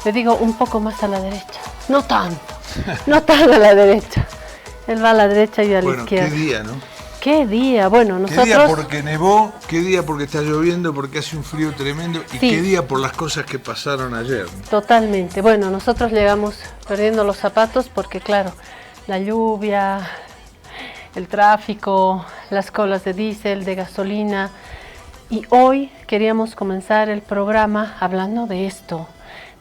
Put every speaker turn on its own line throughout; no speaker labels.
Le digo un poco más a la derecha. No tan a la derecha. Él va a la derecha y yo a la izquierda.
Qué día, ¿no?
Qué día, bueno, nosotros...
Qué día porque nevó, qué día porque está lloviendo, porque hace un frío tremendo y
sí.
Qué día por las cosas que pasaron ayer, ¿no?
Totalmente. Bueno, nosotros llegamos perdiendo los zapatos porque, claro, la lluvia, el tráfico, las colas de diésel, de gasolina. Y hoy queríamos comenzar el programa hablando de esto,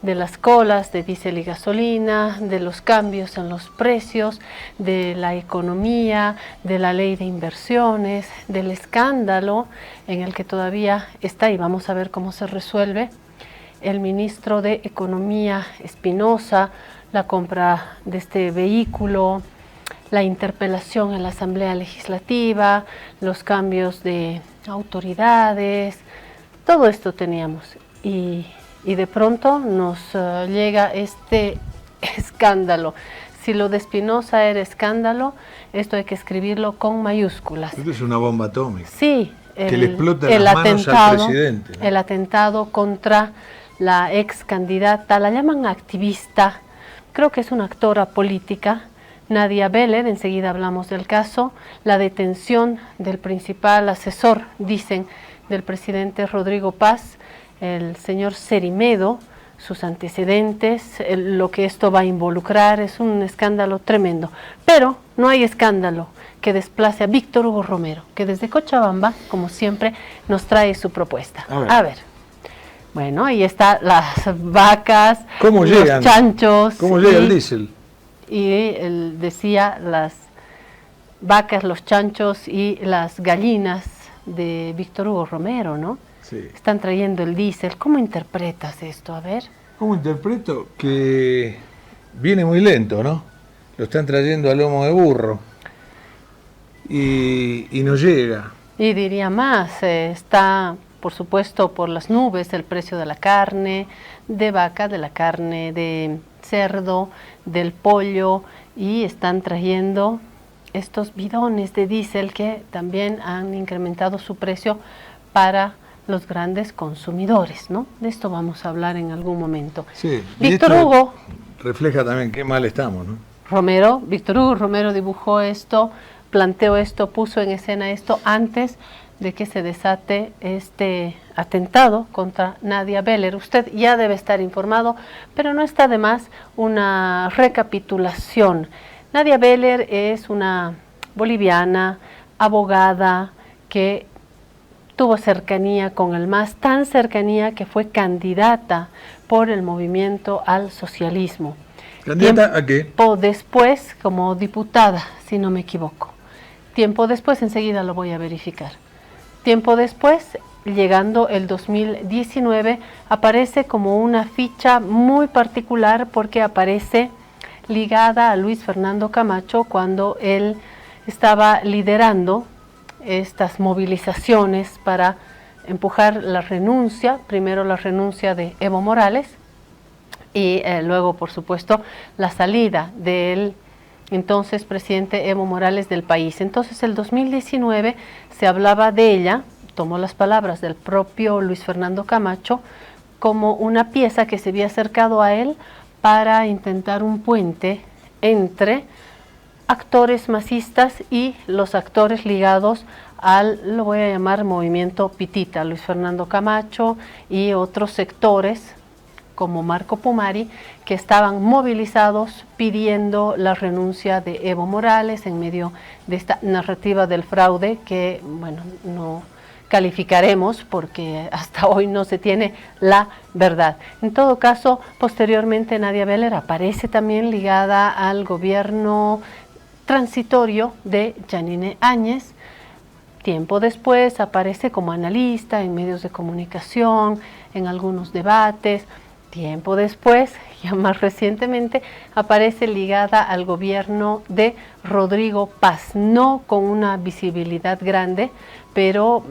de las colas de diésel y gasolina, de los cambios en los precios, de la economía, de la ley de inversiones, del escándalo en el que todavía está, y vamos a ver cómo se resuelve, el ministro de Economía Espinosa, la compra de este vehículo, la interpelación en la Asamblea Legislativa, los cambios de autoridades, todo esto teníamos. Y de pronto nos llega este escándalo. Si lo de Espinosa era escándalo, esto hay que escribirlo con mayúsculas.
Esto es una bomba atómica.
Sí,
que le explota las manos al presidente, ¿no?
El atentado contra la ex candidata, la llaman activista, creo que es una actora política, Nadia Beler, enseguida hablamos del caso, la detención del principal asesor, dicen, del presidente Rodrigo Paz, el señor Cerimedo, sus antecedentes, lo que esto va a involucrar, es un escándalo tremendo. Pero no hay escándalo que desplace a Víctor Hugo Romero, que desde Cochabamba, como siempre, nos trae su propuesta. A ver. Bueno, ahí están las vacas, los chanchos.
¿Cómo llega el diésel?
Y él decía las vacas, los chanchos y las gallinas de Víctor Hugo Romero, ¿no?
Sí.
Están trayendo el diésel. ¿Cómo interpretas esto? A ver.
¿Cómo interpreto? Que viene muy lento, ¿no? Lo están trayendo a lomo de burro y no llega.
Y diría más, está, por supuesto, por las nubes el precio de la carne de vaca, de la carne de cerdo, del pollo, y están trayendo estos bidones de diésel que también han incrementado su precio para los grandes consumidores, ¿no? De esto vamos a hablar en algún momento.
Sí,
Víctor Hugo
refleja también qué mal estamos, ¿no?
Víctor Hugo Romero dibujó esto, planteó esto, puso en escena esto antes de que se desate este atentado contra Nadia Beler. Usted ya debe estar informado, pero no está de más una recapitulación. Nadia Beler es una boliviana, abogada, que tuvo cercanía con el MAS, tan cercanía que fue candidata por el movimiento al socialismo.
¿Candidata a qué?
Tiempo después, como diputada, si no me equivoco. Tiempo después, enseguida lo voy a verificar. Tiempo después, llegando el 2019, aparece como una ficha muy particular porque aparece ligada a Luis Fernando Camacho cuando él estaba liderando estas movilizaciones para empujar la renuncia, primero la renuncia de Evo Morales y luego, por supuesto, la salida del entonces presidente Evo Morales del país. Entonces, el 2019 se hablaba de ella, tomó las palabras del propio Luis Fernando Camacho, como una pieza que se había acercado a él para intentar un puente entre actores masistas y los actores ligados al, lo voy a llamar, movimiento pitita, Luis Fernando Camacho y otros sectores como Marco Pumari, que estaban movilizados pidiendo la renuncia de Evo Morales en medio de esta narrativa del fraude que, bueno, no calificaremos porque hasta hoy no se tiene la verdad. En todo caso, posteriormente Nadia Beller aparece también ligada al gobierno transitorio de Janine Áñez. Tiempo después aparece como analista en medios de comunicación, en algunos debates. Tiempo después, ya más recientemente, aparece ligada al gobierno de Rodrigo Paz, no con una visibilidad grande, pero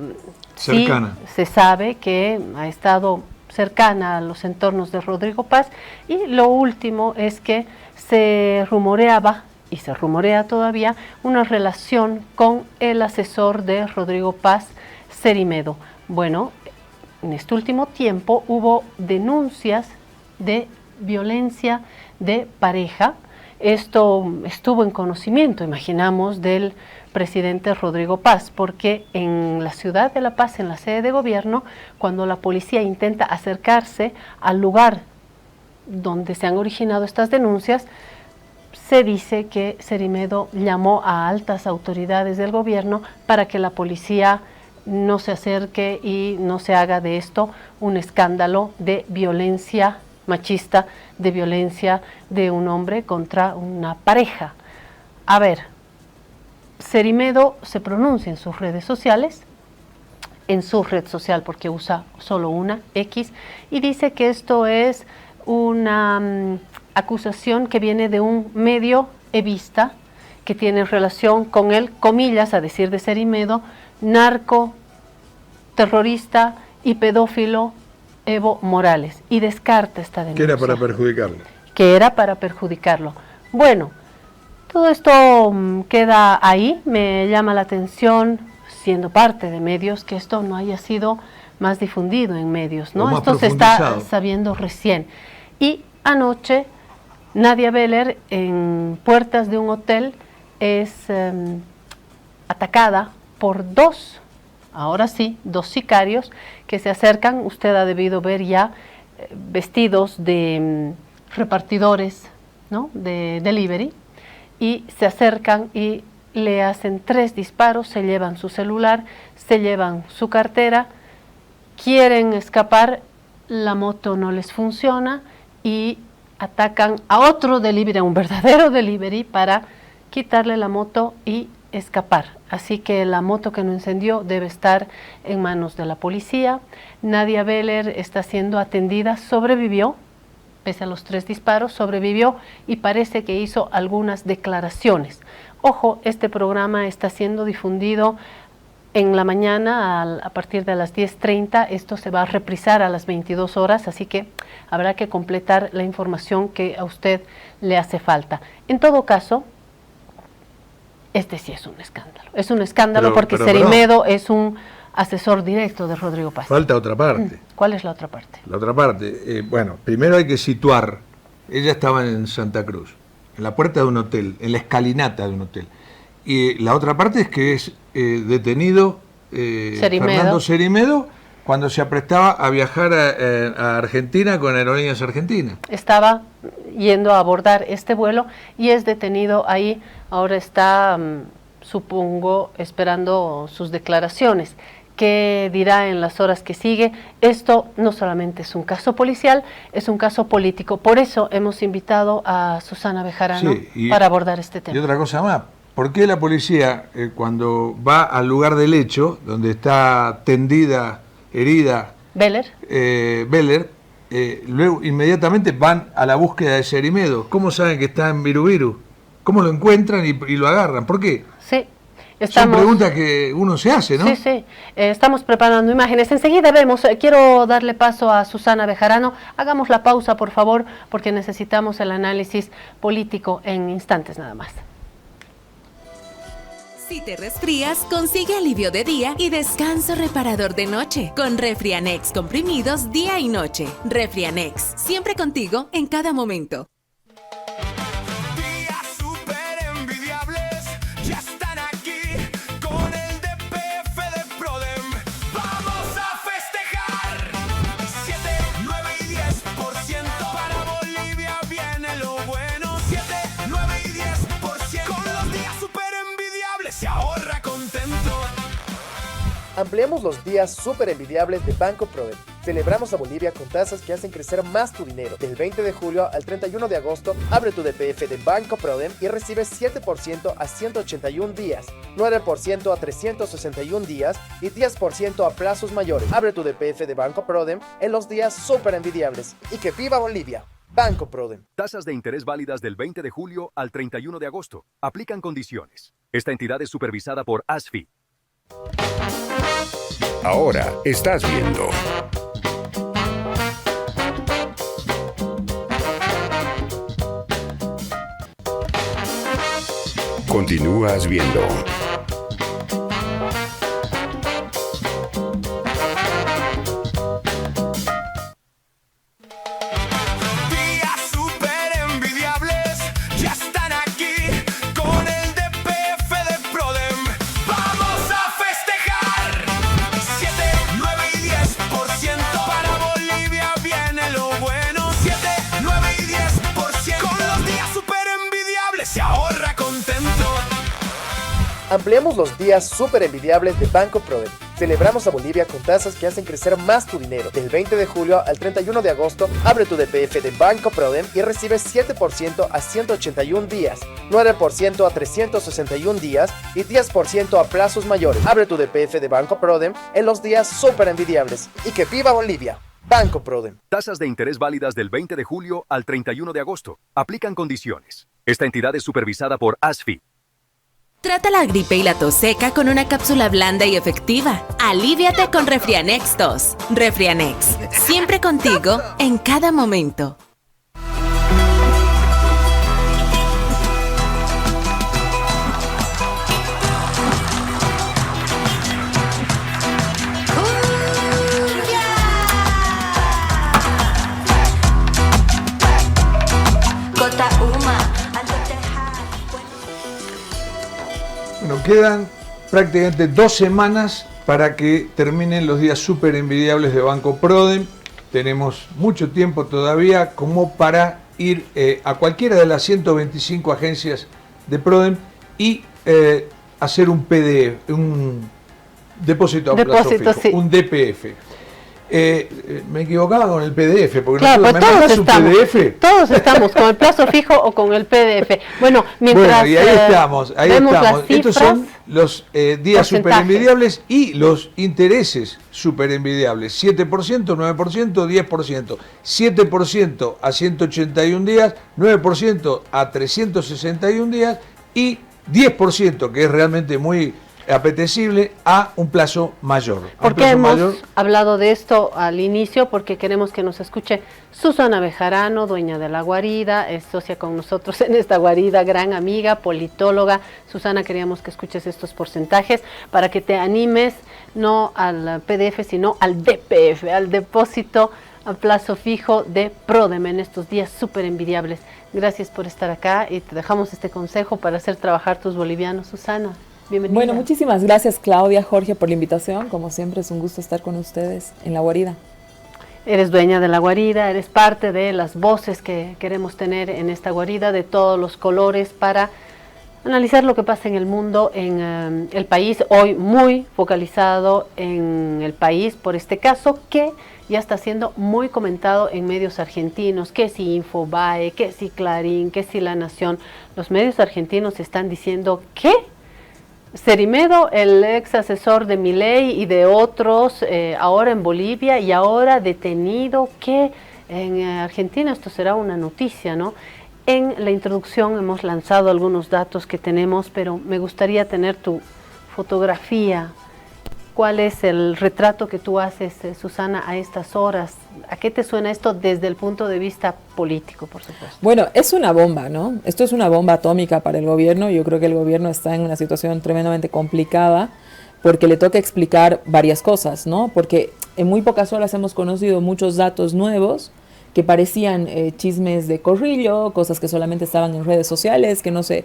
cercana. Sí se sabe que ha estado cercana a los entornos de Rodrigo Paz. Y lo último es que se rumoreaba, y se rumorea todavía, una relación con el asesor de Rodrigo Paz, Cerimedo. Bueno, en este último tiempo hubo denuncias de violencia de pareja. Esto estuvo en conocimiento, imaginamos, del presidente Rodrigo Paz, porque en la ciudad de La Paz, en la sede de gobierno, cuando la policía intenta acercarse al lugar donde se han originado estas denuncias, se dice que Cerimedo llamó a altas autoridades del gobierno para que la policía no se acerque y no se haga de esto un escándalo de violencia machista, de violencia de un hombre contra una pareja. A ver, Cerimedo se pronuncia en sus redes sociales, en su red social porque usa solo una, X, y dice que esto es una acusación que viene de un medio evista que tiene relación con el, comillas, a decir de Cerimedo, narco, terrorista y pedófilo Evo Morales, y descarta esta denuncia.
Que era para perjudicarlo.
Que era para perjudicarlo. Bueno, todo esto queda ahí. Me llama la atención, siendo parte de medios, que esto no haya sido más difundido en medios, ¿no? Esto se está sabiendo recién. Y anoche Nadia Beller, en puertas de un hotel, es atacada por dos sicarios que se acercan. Usted ha debido ver ya vestidos de repartidores, ¿no?, de delivery, y se acercan y le hacen 3 disparos, se llevan su celular, se llevan su cartera, quieren escapar, la moto no les funciona y atacan a otro delivery, a un verdadero delivery, para quitarle la moto y escapar. Así que la moto que no incendió debe estar en manos de la policía. Nadia Beller está siendo atendida, sobrevivió, pese a los 3 disparos, sobrevivió y parece que hizo algunas declaraciones. Ojo, este programa está siendo difundido en la mañana a partir de las 10:30, esto se va a reprisar a las 22 horas, así que habrá que completar la información que a usted le hace falta. En todo caso, este sí es un escándalo. Es un escándalo porque Cerimedo es un asesor directo de Rodrigo Paz.
Falta otra parte.
¿Cuál es la otra parte?
La otra parte, bueno, primero hay que situar. Ella estaba en Santa Cruz, en la puerta de un hotel, en la escalinata de un hotel. Y la otra parte es que es detenido Fernando Cerimedo cuando se aprestaba a viajar a Argentina con Aerolíneas Argentinas.
Estaba yendo a abordar este vuelo y es detenido ahí. Ahora está, supongo, esperando sus declaraciones. ¿Qué dirá en las horas que sigue? Esto no solamente es un caso policial, es un caso político. Por eso hemos invitado a Susana Bejarano para abordar este tema.
Y otra cosa más, ¿por qué la policía, cuando va al lugar del hecho, donde está tendida, herida
Beller,
luego inmediatamente van a la búsqueda de Cerimedo? ¿Cómo saben que está en Virubiru? ¿Cómo lo encuentran y lo agarran? ¿Por qué?
Sí.
Son preguntas que uno se hace, ¿no?
Sí. Estamos preparando imágenes. Enseguida vemos. Quiero darle paso a Susana Bejarano. Hagamos la pausa, por favor, porque necesitamos el análisis político en instantes nada más.
Si te resfrías, consigue alivio de día y descanso reparador de noche con Refrianex comprimidos día y noche. Refrianex, siempre contigo en cada momento.
Vamos a festejar 7, 9 y 10%. se ahorra contento.
Ampliamos los días súper envidiables de Banco Prodem. Celebramos a Bolivia con tasas que hacen crecer más tu dinero. Del 20 de julio al 31 de agosto, abre tu DPF de Banco Prodem y recibes 7% a 181 días, 9% a 361 días y 10% a plazos mayores. Abre tu DPF de Banco Prodem en los días súper envidiables. ¡Y que viva Bolivia! Banco Prodem.
Tasas de interés válidas del 20 de julio al 31 de agosto. Aplican condiciones. Esta entidad es supervisada por ASFI.
Ahora estás viendo Continúas viendo
Días súper envidiables ya están aquí con el DPF de Prodem. Vamos a festejar 7, 9 y 10%. Para Bolivia viene lo bueno. 7, 9 y 10%. Con los días súper envidiables se ahorra contento.
Ampliamos los días súper envidiables de Banco Prodem. Celebramos a Bolivia con tasas que hacen crecer más tu dinero. Del 20 de julio al 31 de agosto, abre tu DPF de Banco Prodem y recibes 7% a 181 días, 9% a 361 días y 10% a plazos mayores. Abre tu DPF de Banco Prodem en los días súper envidiables. ¡Y que viva Bolivia! Banco Prodem.
Tasas de interés válidas del 20 de julio al 31 de agosto. Aplican condiciones. Esta entidad es supervisada por ASFI.
Trata la gripe y la tos seca con una cápsula blanda y efectiva. Aliviate con Refrianex Tos. Refrianex, siempre contigo, en cada momento.
Bueno, quedan prácticamente 2 semanas para que terminen los días súper envidiables de Banco Prodem. Tenemos mucho tiempo todavía como para ir a cualquiera de las 125 agencias de Prodem y hacer un PDF, un depósito a plazo fijo,
sí.
un DPF. Me equivocaba con el PDF, porque
claro,
¿me
pues
mandas un PDF?
Todos estamos con el plazo fijo o con el PDF. Bueno, mientras
bueno, y ahí estamos, ahí
vemos
estamos.
las
Estos
cifras,
son los días super envidiables y los intereses super envidiables. 7%, 9%, 10%. 7% a 181 días, 9% a 361 días y 10%, que es realmente muy apetecible, a un plazo mayor.
¿Por qué hemos hablado de esto al inicio? Porque queremos que nos escuche Susana Bejarano, dueña de La Guarida, es socia con nosotros en esta guarida, gran amiga, politóloga. Susana, queríamos que escuches estos porcentajes para que te animes, no al PDF, sino al DPF, al depósito a plazo fijo de Prodem en estos días súper envidiables. Gracias por estar acá y te dejamos este consejo para hacer trabajar tus bolivianos. Susana, bienvenida.
Bueno, muchísimas gracias Claudia, Jorge, por la invitación. Como siempre es un gusto estar con ustedes en La Guarida.
Eres dueña de La Guarida, eres parte de las voces que queremos tener en esta guarida de todos los colores para analizar lo que pasa en el mundo, en el país, hoy muy focalizado en el país por este caso que ya está siendo muy comentado en medios argentinos, que si Infobae, que si Clarín, que si La Nación. Los medios argentinos están diciendo que Cerimedo, el ex asesor de Milei y de otros, ahora en Bolivia y ahora detenido, que en Argentina esto será una noticia, ¿no? En la introducción hemos lanzado algunos datos que tenemos, pero me gustaría tener tu fotografía. ¿Cuál es el retrato que tú haces, Susana, a estas horas? ¿A qué te suena esto desde el punto de vista político, por supuesto?
Bueno, es una bomba, ¿no? Esto es una bomba atómica para el gobierno. Yo creo que el gobierno está en una situación tremendamente complicada porque le toca explicar varias cosas, ¿no? Porque en muy pocas horas hemos conocido muchos datos nuevos que parecían chismes de corrillo, cosas que solamente estaban en redes sociales, que no se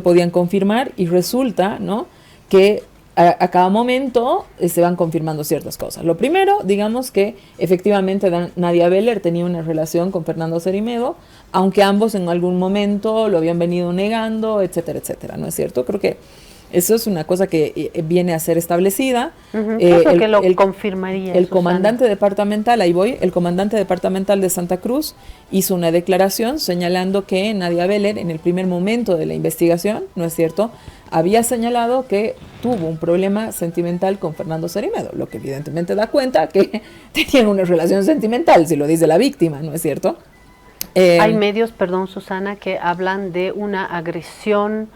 podían confirmar, y resulta, ¿no?, que a cada momento se van confirmando ciertas cosas. Lo primero, digamos que efectivamente Nadia Beller tenía una relación con Fernando Cerimedo, aunque ambos en algún momento lo habían venido negando, etcétera, etcétera, ¿no es cierto? Creo que eso es una cosa que viene a ser establecida.
Que lo confirmaría.
El comandante departamental, ahí voy, el comandante departamental de Santa Cruz hizo una declaración señalando que Nadia Beller, en el primer momento de la investigación, ¿no es cierto?, había señalado que tuvo un problema sentimental con Fernando Cerimedo, lo que evidentemente da cuenta que tenían una relación sentimental, si lo dice la víctima, ¿no es cierto?
Hay medios, perdón Susana, que hablan de una agresión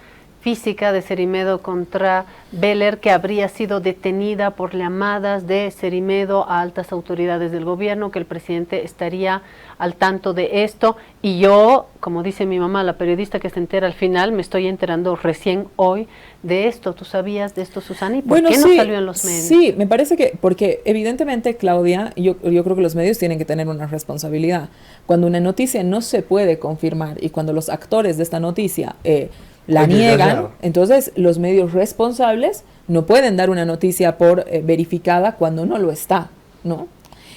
física de Cerimedo contra Beller, que habría sido detenida por llamadas de Cerimedo a altas autoridades del gobierno, que el presidente estaría al tanto de esto, y yo, como dice mi mamá, la periodista que se entera al final, me estoy enterando recién hoy de esto. ¿Tú sabías de esto, Susana? ¿Y por qué no salió en los medios?
Sí, me parece que, porque evidentemente, Claudia, yo creo que los medios tienen que tener una responsabilidad. Cuando una noticia no se puede confirmar y cuando los actores de esta noticia la niegan, entonces los medios responsables no pueden dar una noticia por verificada cuando no lo está, ¿no?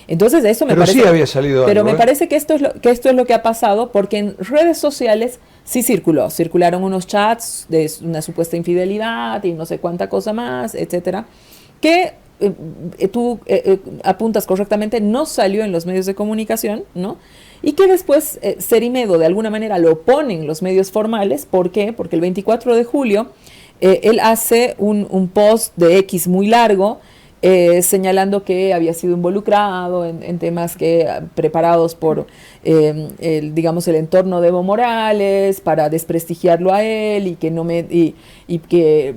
Entonces eso me parece.
Sí había salido
pero
algo,
me parece que esto es lo que ha pasado, porque en redes sociales sí circularon unos chats de una supuesta infidelidad y no sé cuánta cosa más, etcétera, que tú apuntas correctamente, no salió en los medios de comunicación, ¿no? Y que después Cerimedo de alguna manera lo pone en los medios formales. ¿Por qué? Porque el 24 de julio él hace un post de X muy largo señalando que había sido involucrado en temas preparados por digamos el entorno de Evo Morales para desprestigiarlo a él, y que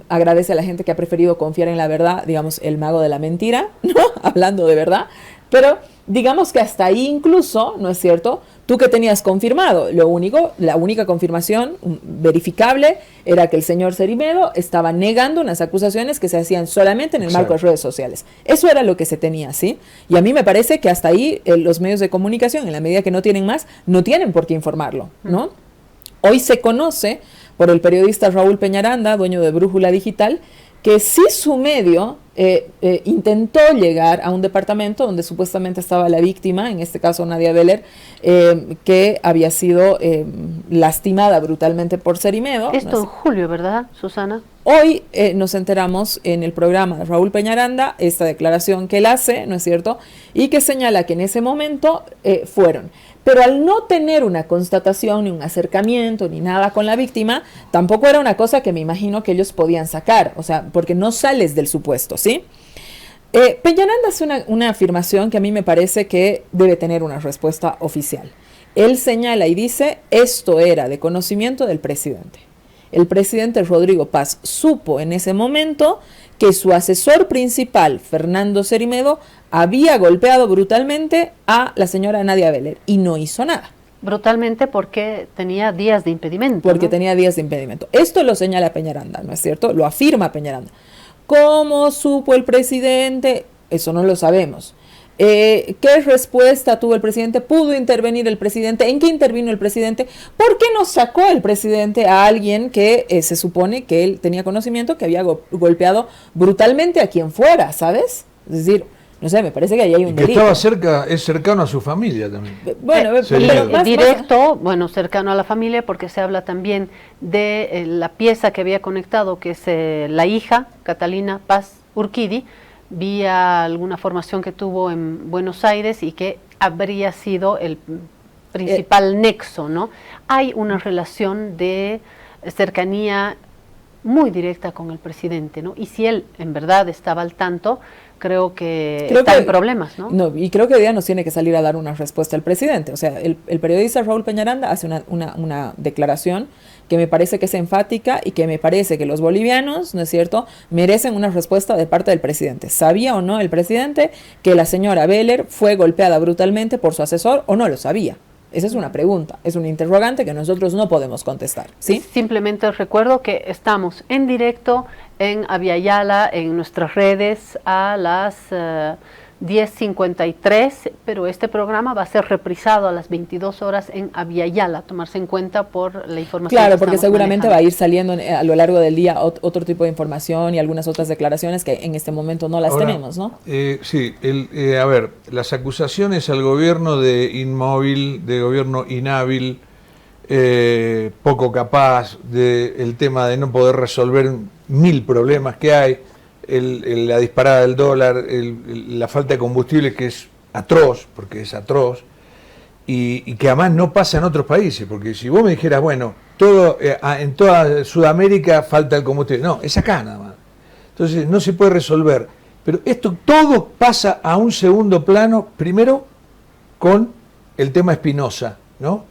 agradece a la gente que ha preferido confiar en la verdad, digamos el mago de la mentira, ¿no? Hablando de verdad, pero digamos que hasta ahí incluso, ¿no es cierto?, tú que tenías confirmado, la única confirmación verificable era que el señor Cerimedo estaba negando unas acusaciones que se hacían solamente en el marco de redes sociales. Eso era lo que se tenía, ¿sí? Y a mí me parece que hasta ahí los medios de comunicación, en la medida que no tienen más, no tienen por qué informarlo, ¿no? Hoy se conoce por el periodista Raúl Peñaranda, dueño de Brújula Digital, que sí su medio intentó llegar a un departamento donde supuestamente estaba la víctima, en este caso Nadia Beller, que había sido lastimada brutalmente por Cerimedo.
Esto en julio, ¿verdad, Susana?
Hoy nos enteramos en el programa de Raúl Peñaranda esta declaración que él hace, ¿no es cierto?, y que señala que en ese momento fueron. Pero al no tener una constatación, ni un acercamiento, ni nada con la víctima, tampoco era una cosa que me imagino que ellos podían sacar, o sea, porque no sales del supuesto, ¿sí? Peñaranda hace una afirmación que a mí me parece que debe tener una respuesta oficial. Él señala y dice, esto era de conocimiento del presidente. El presidente Rodrigo Paz supo en ese momento que su asesor principal, Fernando Cerimedo, había golpeado brutalmente a la señora Nadia Beller y no hizo nada.
Brutalmente porque tenía días de impedimento.
Porque
¿no?
tenía días de impedimento. Esto lo señala Peñaranda, ¿no es cierto? Lo afirma Peñaranda. ¿Cómo supo el presidente? Eso no lo sabemos. ¿Qué respuesta tuvo el presidente? ¿Pudo intervenir el presidente? ¿En qué intervino el presidente? ¿Por qué no sacó el presidente a alguien que se supone que él tenía conocimiento que había golpeado brutalmente a quien fuera, ¿sabes? Es decir, no sé, me parece que ahí hay un delito.
Que estaba es cercano a su familia también.
Bueno,
pero directo, bueno, cercano a la familia, porque se habla también de la pieza que había conectado, que es la hija, Catalina Paz Urquidi, vía alguna formación que tuvo en Buenos Aires y que habría sido el principal nexo, ¿no? Hay una relación de cercanía muy directa con el presidente, ¿no? Y si él en verdad estaba al tanto, creo que está en problemas, ¿no?
No, y creo que hoy día nos tiene que salir a dar una respuesta al presidente. O sea, el periodista Raúl Peñaranda hace una declaración que me parece que es enfática y que me parece que los bolivianos, ¿no es cierto?, merecen una respuesta de parte del presidente. ¿Sabía o no el presidente que la señora Beller fue golpeada brutalmente por su asesor o no lo sabía? Esa es una pregunta, es un interrogante que nosotros no podemos contestar, ¿sí?
Simplemente recuerdo que estamos en directo en Aviala, en nuestras redes, a las 10:53, pero este programa va a ser reprisado a las 22 horas en Aviala, tomarse en cuenta por la información.
Claro, porque seguramente va a ir saliendo a lo largo del día otro tipo de información y algunas otras declaraciones que en este momento no las tenemos, ¿no?
Sí, a ver, las acusaciones al gobierno de inmóvil, de gobierno inhábil, poco capaz, el tema de no poder resolver 1000 problemas que hay, la disparada del dólar, la falta de combustible, que es atroz, porque es atroz, y que además no pasa en otros países, porque si vos me dijeras, bueno, en toda Sudamérica falta el combustible, no, es acá nada más. Entonces no se puede resolver, pero esto todo pasa a un segundo plano, primero con el tema Espinosa, ¿no?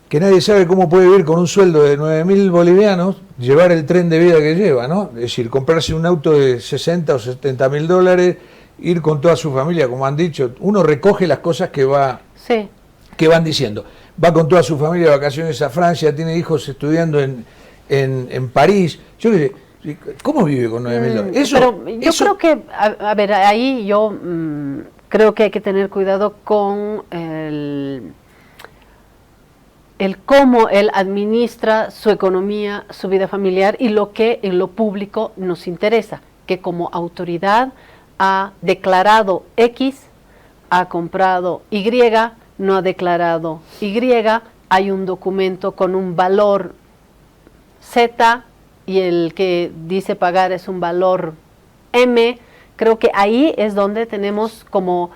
Que nadie sabe cómo puede vivir con un sueldo de 9.000 bolivianos, llevar el tren de vida que lleva, ¿no? Es decir, comprarse un auto de 60 o 70.000 dólares, ir con toda su familia, como han dicho. Uno recoge las cosas que van diciendo. Va con toda su familia de vacaciones a Francia, tiene hijos estudiando en París. Yo qué sé, ¿cómo vive con 9.000 dólares?
Yo creo que, a ver, ahí yo creo que hay que tener cuidado con el cómo él administra su economía, su vida familiar y lo que en lo público nos interesa, que como autoridad ha declarado X, ha comprado Y, no ha declarado Y, hay un documento con un valor Z y el que dice pagar es un valor M. Creo que ahí es donde tenemos como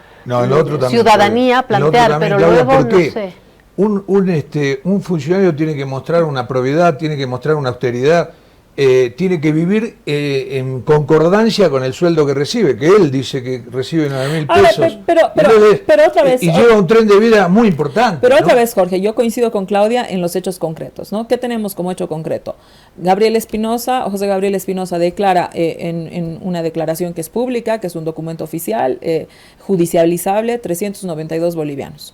ciudadanía plantear, pero luego no sé.
Un funcionario tiene que mostrar una probidad, tiene que mostrar una austeridad, tiene que vivir en concordancia con el sueldo que recibe, que él dice que recibe 9.000 pesos.
Pero otra vez,
y lleva un tren de vida muy importante.
Pero otra vez, Jorge, yo coincido con Claudia en los hechos concretos, ¿no? ¿Qué tenemos como hecho concreto? José Gabriel Espinosa declara en una declaración que es pública, que es un documento oficial, judicializable, 392 bolivianos.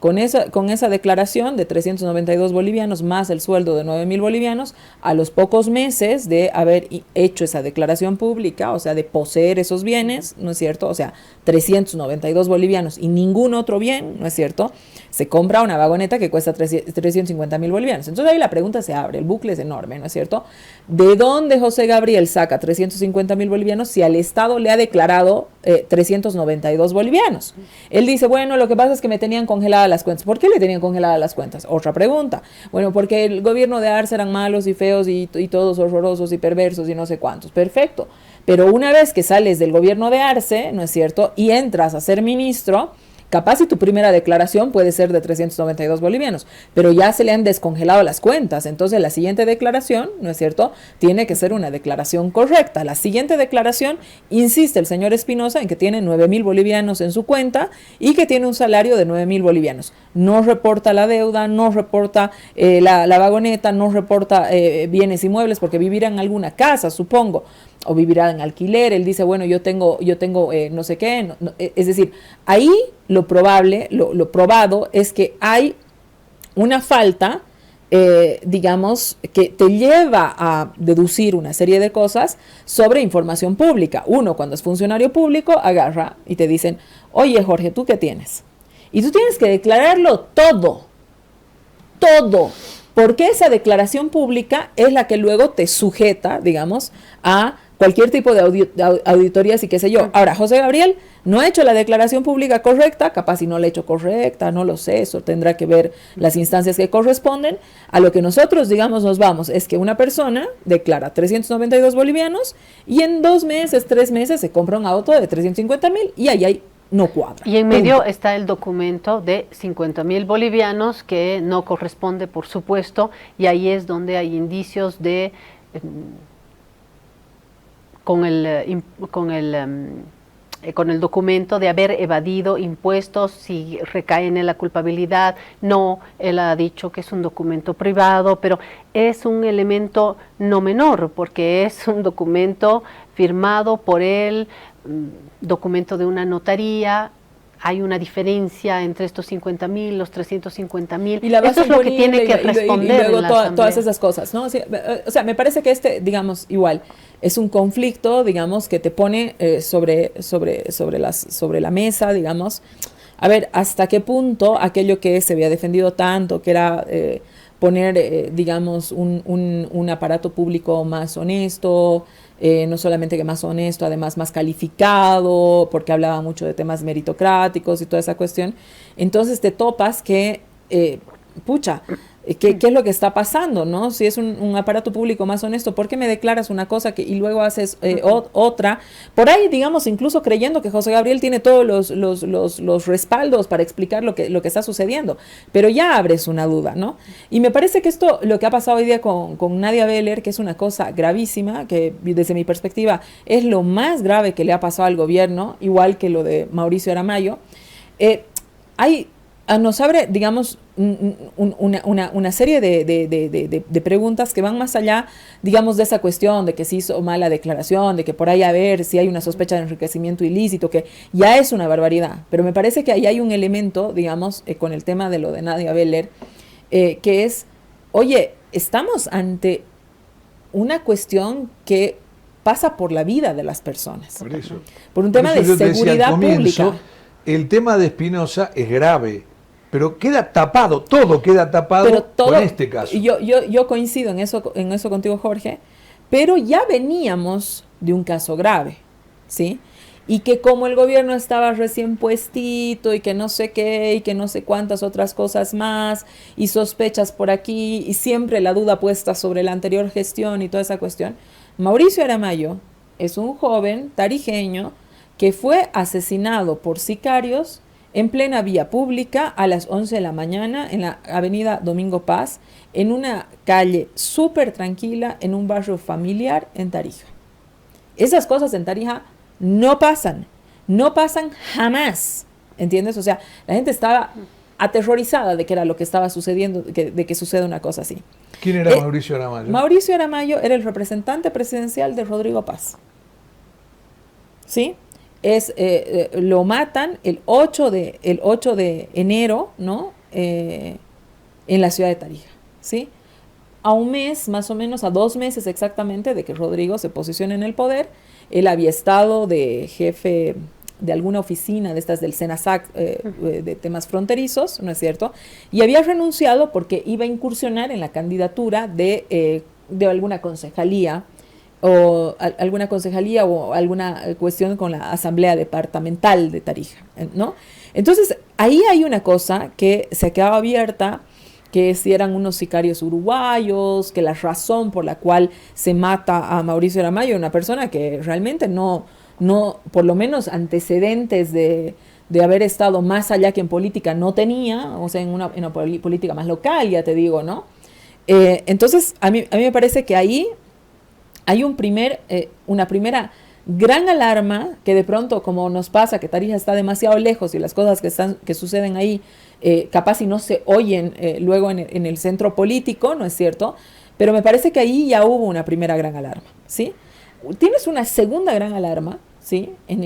Con esa declaración de 392 bolivianos más el sueldo de 9.000 bolivianos, a los pocos meses de haber hecho esa declaración pública, o sea, de poseer esos bienes, ¿no es cierto? O sea, 392 bolivianos y ningún otro bien, ¿no es cierto? Se compra una vagoneta que cuesta 350.000 bolivianos. Entonces ahí la pregunta se abre, el bucle es enorme, ¿no es cierto? ¿De dónde José Gabriel saca 350.000 bolivianos si al Estado le ha declarado 392 bolivianos? Él dice, bueno, lo que pasa es que me tenían congeladas las cuentas. ¿Por qué le tenían congeladas las cuentas? Otra pregunta. Bueno, porque el gobierno de Arce eran malos y feos y todos horrorosos y perversos y no sé cuántos. Perfecto. Pero una vez que sales del gobierno de Arce, ¿no es cierto? Y entras a ser ministro, capaz si tu primera declaración puede ser de 392 bolivianos, pero ya se le han descongelado las cuentas, entonces la siguiente declaración, ¿no es cierto?, tiene que ser una declaración correcta. La siguiente declaración, insiste el señor Espinosa en que tiene 9.000 bolivianos en su cuenta y que tiene un salario de 9.000 bolivianos. No reporta la deuda, no reporta la vagoneta, no reporta bienes inmuebles porque vivirá en alguna casa, supongo, o vivirá en alquiler. Él dice, bueno, yo tengo no sé qué, es decir, ahí lo probable, lo probado es que hay una falta, digamos, que te lleva a deducir una serie de cosas sobre información pública. Uno, cuando es funcionario público, agarra y te dicen, oye, Jorge, ¿tú qué tienes? Y tú tienes que declararlo todo, porque esa declaración pública es la que luego te sujeta, digamos, a cualquier tipo de auditorías y qué sé yo. Ahora, José Gabriel no ha hecho la declaración pública correcta, capaz si no la ha hecho correcta, no lo sé, eso tendrá que ver las instancias que corresponden. A lo que nosotros, digamos, nos vamos es que una persona declara 392 bolivianos y en 2 meses, 3 meses se compra un auto de 350.000 y ahí no cuadra.
Y en medio está el documento de 50.000 bolivianos que no corresponde, por supuesto, y ahí es donde hay indicios de... con el documento de haber evadido impuestos, si recae en él la culpabilidad. No, él ha dicho que es un documento privado, pero es un elemento no menor, porque es un documento firmado por él, documento de una notaría. hay una diferencia entre estos 50.000, los 350.000.
Y la base
Eso es lo que
imponible
tiene que responder
y luego
en la
todas
Asamblea.
esas cosas, ¿no? O sea, me parece que digamos, igual, es un conflicto, digamos, que te pone sobre la mesa, digamos, a ver, hasta qué punto aquello que se había defendido tanto, que era poner, digamos, un aparato público más honesto, no solamente que más honesto, además más calificado, porque hablaba mucho de temas meritocráticos y toda esa cuestión. Entonces te topas que, ¿qué es lo que está pasando, no? Si es un aparato público más honesto, ¿por qué me declaras una cosa y luego haces otra? Por ahí, digamos, incluso creyendo que José Gabriel tiene todos los respaldos para explicar lo que está sucediendo, pero ya abres una duda, ¿no? Y me parece que esto, lo que ha pasado hoy día con Nadia Beller, que es una cosa gravísima, que desde mi perspectiva es lo más grave que le ha pasado al gobierno, igual que lo de Mauricio Aramayo, nos abre, digamos, una serie de preguntas que van más allá, digamos, de esa cuestión de que se hizo mala declaración, de que por ahí a ver si hay una sospecha de enriquecimiento ilícito, que ya es una barbaridad. Pero me parece que ahí hay un elemento, digamos, con el tema de lo de Nadia Beller, que es, oye, estamos ante una cuestión que pasa por la vida de las personas.
Por eso.
Por un tema de
yo te decía
seguridad
al comienzo,
pública.
El tema de Espinosa es grave, pero queda tapado, todo queda tapado con este caso.
Yo coincido en eso contigo, Jorge, pero ya veníamos de un caso grave, ¿sí? Y que como el gobierno estaba recién puestito y que no sé qué y que no sé cuántas otras cosas más y sospechas por aquí y siempre la duda puesta sobre la anterior gestión y toda esa cuestión, Mauricio Aramayo es un joven tarijeño que fue asesinado por sicarios en plena vía pública a las 11 de la mañana en la avenida Domingo Paz, en una calle súper tranquila, en un barrio familiar en Tarija. Esas cosas en Tarija no pasan jamás, ¿entiendes? O sea, la gente estaba aterrorizada de que era lo que estaba sucediendo, de que suceda una cosa así.
¿Quién era Mauricio Aramayo?
Mauricio Aramayo era el representante presidencial de Rodrigo Paz, ¿sí? Lo matan el 8 de enero, ¿no? En la ciudad de Tarija, ¿sí? A un mes, más o menos, a 2 meses exactamente de que Rodrigo se posicione en el poder. Él había estado de jefe de alguna oficina de estas del SENASAC de temas fronterizos, ¿no es cierto? Y había renunciado porque iba a incursionar en la candidatura de alguna concejalía, o alguna cuestión con la Asamblea Departamental de Tarija, ¿no? Entonces, ahí hay una cosa que se quedaba abierta, que si eran unos sicarios uruguayos, que la razón por la cual se mata a Mauricio Aramayo, una persona que realmente no por lo menos antecedentes de haber estado más allá que en política no tenía, o sea, en una política más local, ya te digo, ¿no? Entonces, a mí me parece que ahí hay una primera gran alarma que de pronto, como nos pasa, que Tarija está demasiado lejos y las cosas que suceden ahí capaz y no se oyen luego en el centro político, ¿no es cierto? Pero me parece que ahí ya hubo una primera gran alarma, ¿sí? Tienes una segunda gran alarma, ¿sí? En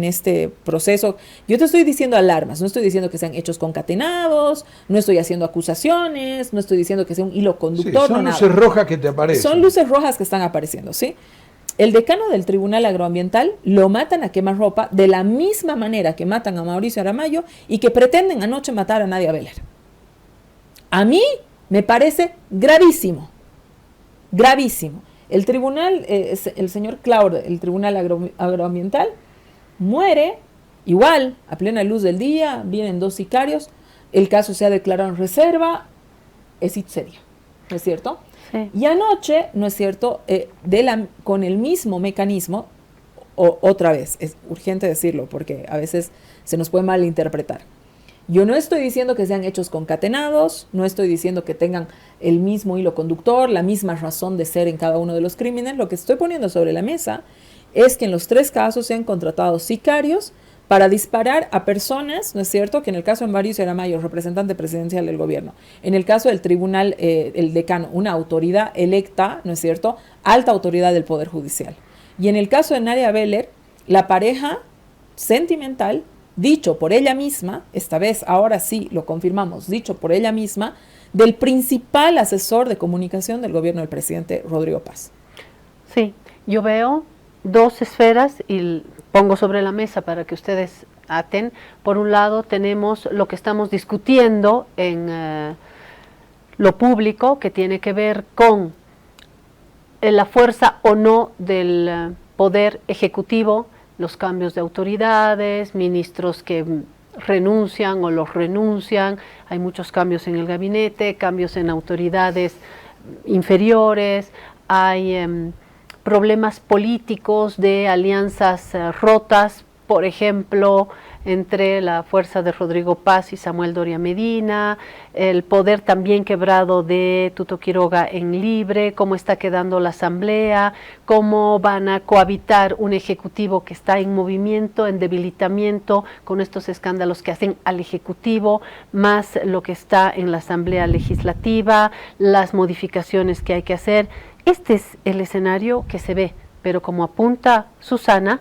este proceso. Yo te estoy diciendo alarmas, no estoy diciendo que sean hechos concatenados, no estoy haciendo acusaciones, no estoy diciendo que sea un hilo conductor.
Sí, son
no
luces
nada.
rojas que te aparecen.
Son luces rojas que están apareciendo, ¿sí? El decano del Tribunal Agroambiental lo matan a quemarropa de la misma manera que matan a Mauricio Aramayo y que pretenden anoche matar a Nadia Beller. A mí me parece gravísimo, gravísimo. El tribunal, el señor Claude, el Tribunal Agroambiental, muere igual, a plena luz del día, vienen 2 sicarios, el caso se ha declarado en reserva, es serio, ¿no es cierto?
Sí.
Y anoche, ¿no es cierto?, con el mismo mecanismo, otra vez, es urgente decirlo porque a veces se nos puede malinterpretar. Yo no estoy diciendo que sean hechos concatenados, no estoy diciendo que tengan el mismo hilo conductor, la misma razón de ser en cada uno de los crímenes. Lo que estoy poniendo sobre la mesa es que en los 3 casos se han contratado sicarios para disparar a personas, ¿no es cierto?, que en el caso de Mauricio Aramayo, representante presidencial del gobierno, en el caso del tribunal, el decano, una autoridad electa, ¿no es cierto?, alta autoridad del Poder Judicial. Y en el caso de Nadia Beller, la pareja sentimental, dicho por ella misma, esta vez, ahora sí lo confirmamos, dicho por ella misma, del principal asesor de comunicación del gobierno del presidente Rodrigo Paz.
Sí, yo veo dos esferas y pongo sobre la mesa para que ustedes aten. Por un lado tenemos lo que estamos discutiendo en lo público, que tiene que ver con la fuerza o no del poder ejecutivo, los cambios de autoridades, ministros que renuncian o los renuncian, hay muchos cambios en el gabinete, cambios en autoridades inferiores, hay problemas políticos de alianzas rotas, por ejemplo, entre la fuerza de Rodrigo Paz y Samuel Doria Medina, el poder también quebrado de Tuto Quiroga en Libre, cómo está quedando la asamblea, cómo van a cohabitar un ejecutivo que está en movimiento, en debilitamiento, con estos escándalos que hacen al ejecutivo, más lo que está en la asamblea legislativa, las modificaciones que hay que hacer. Este es el escenario que se ve, pero como apunta Susana,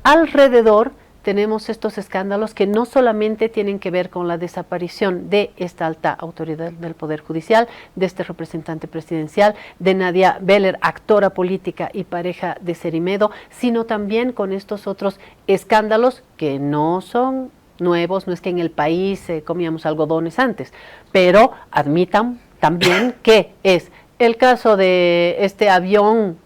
alrededor tenemos estos escándalos que no solamente tienen que ver con la desaparición de esta alta autoridad del Poder Judicial, de este representante presidencial, de Nadia Beller, actora política y pareja de Cerimedo, sino también con estos otros escándalos que no son nuevos, no es que en el país comíamos algodones antes, pero admitan también que es el caso de este avión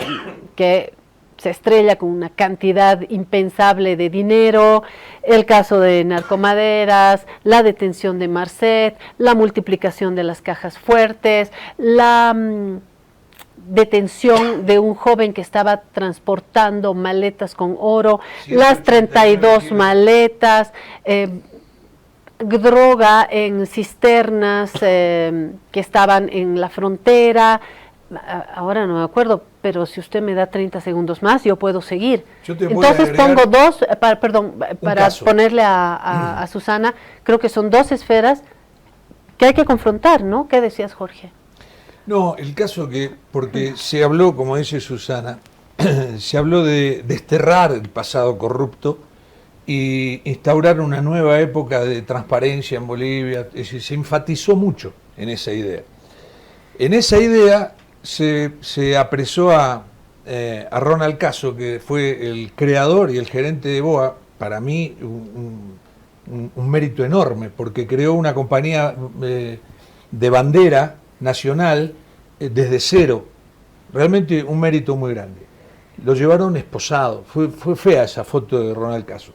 que se estrella con una cantidad impensable de dinero, el caso de narcomaderas, la detención de Marcet, la multiplicación de las cajas fuertes, la detención de un joven que estaba transportando maletas con oro, las 32 maletas, droga en cisternas que estaban en la frontera. Ahora no me acuerdo, pero si usted me da 30 segundos más, yo puedo seguir. Entonces pongo dos, para ponerle a Susana, creo que son dos esferas que hay que confrontar, ¿no? ¿Qué decías, Jorge?
No, el caso que, porque se habló, como dice Susana, se habló de desterrar el pasado corrupto y instaurar una nueva época de transparencia en Bolivia. Es decir, se enfatizó mucho en esa idea. En esa idea se apresó a Ronald Caso, que fue el creador y el gerente de BOA, para mí un mérito enorme, porque creó una compañía de bandera nacional desde cero, realmente un mérito muy grande. Lo llevaron esposado, fue fea esa foto de Ronald Caso.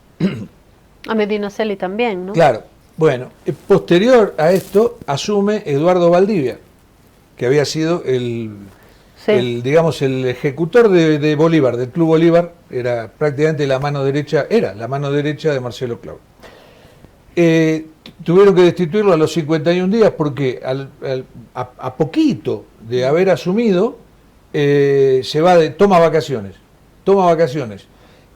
A Medinaceli también, ¿no?
Claro, bueno, posterior a esto asume Eduardo Valdivia, que había sido digamos, el ejecutor de Bolívar, del Club Bolívar, era prácticamente la mano derecha de Marcelo Clau. Tuvieron que destituirlo a los 51 días porque a poquito de haber asumido, toma vacaciones,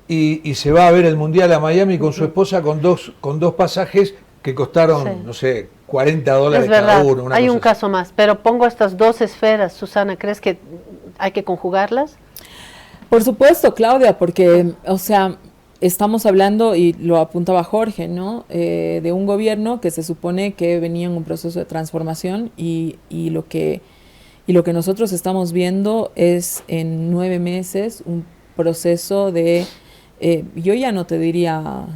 y se va a ver el Mundial a Miami con su esposa con dos pasajes que costaron, no sé, $40
es verdad,
cada uno.
Hay un caso más, pero pongo estas dos esferas, Susana, ¿crees que hay que conjugarlas?
Por supuesto, Claudia, porque, o sea, estamos hablando, y lo apuntaba Jorge, ¿no? De un gobierno que se supone que venía en un proceso de transformación y lo que nosotros estamos viendo es en 9 meses un proceso de yo ya no te diría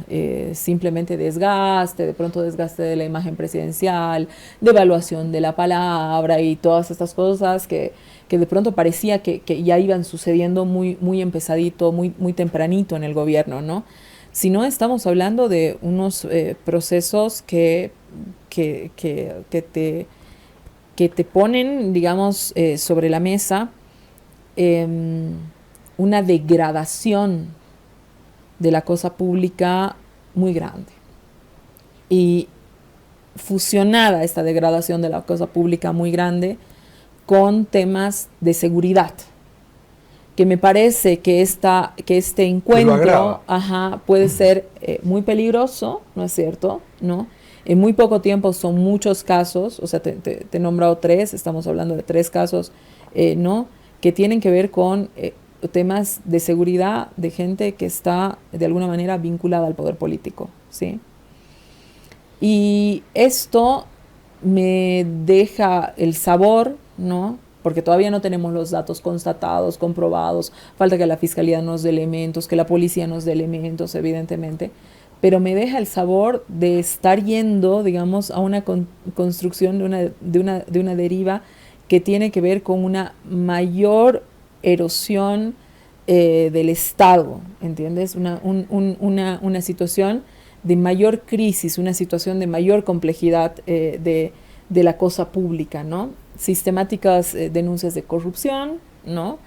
simplemente desgaste, de pronto desgaste de la imagen presidencial, devaluación de la palabra y todas estas cosas que de pronto parecía que ya iban sucediendo muy empezadito, muy tempranito en el gobierno, ¿no? Sino estamos hablando de unos procesos que te ponen, digamos, sobre la mesa una degradación de la cosa pública muy grande. Y fusionada esta degradación de la cosa pública muy grande con temas de seguridad, que me parece que este encuentro puede ser muy peligroso, ¿no es cierto? ¿No? En muy poco tiempo son muchos casos, o sea, te he nombrado 3, estamos hablando de 3 casos, ¿no? Que tienen que ver con temas de seguridad de gente que está de alguna manera vinculada al poder político, ¿sí? Y esto me deja el sabor, ¿no? Porque todavía no tenemos los datos constatados, comprobados, falta que la fiscalía nos dé elementos, que la policía nos dé elementos, evidentemente, pero me deja el sabor de estar yendo, digamos, a una construcción de una deriva que tiene que ver con una mayor erosión del Estado, ¿entiendes? Una situación de mayor crisis, una situación de mayor complejidad de la cosa pública, ¿no? Sistemáticas denuncias de corrupción, ¿no?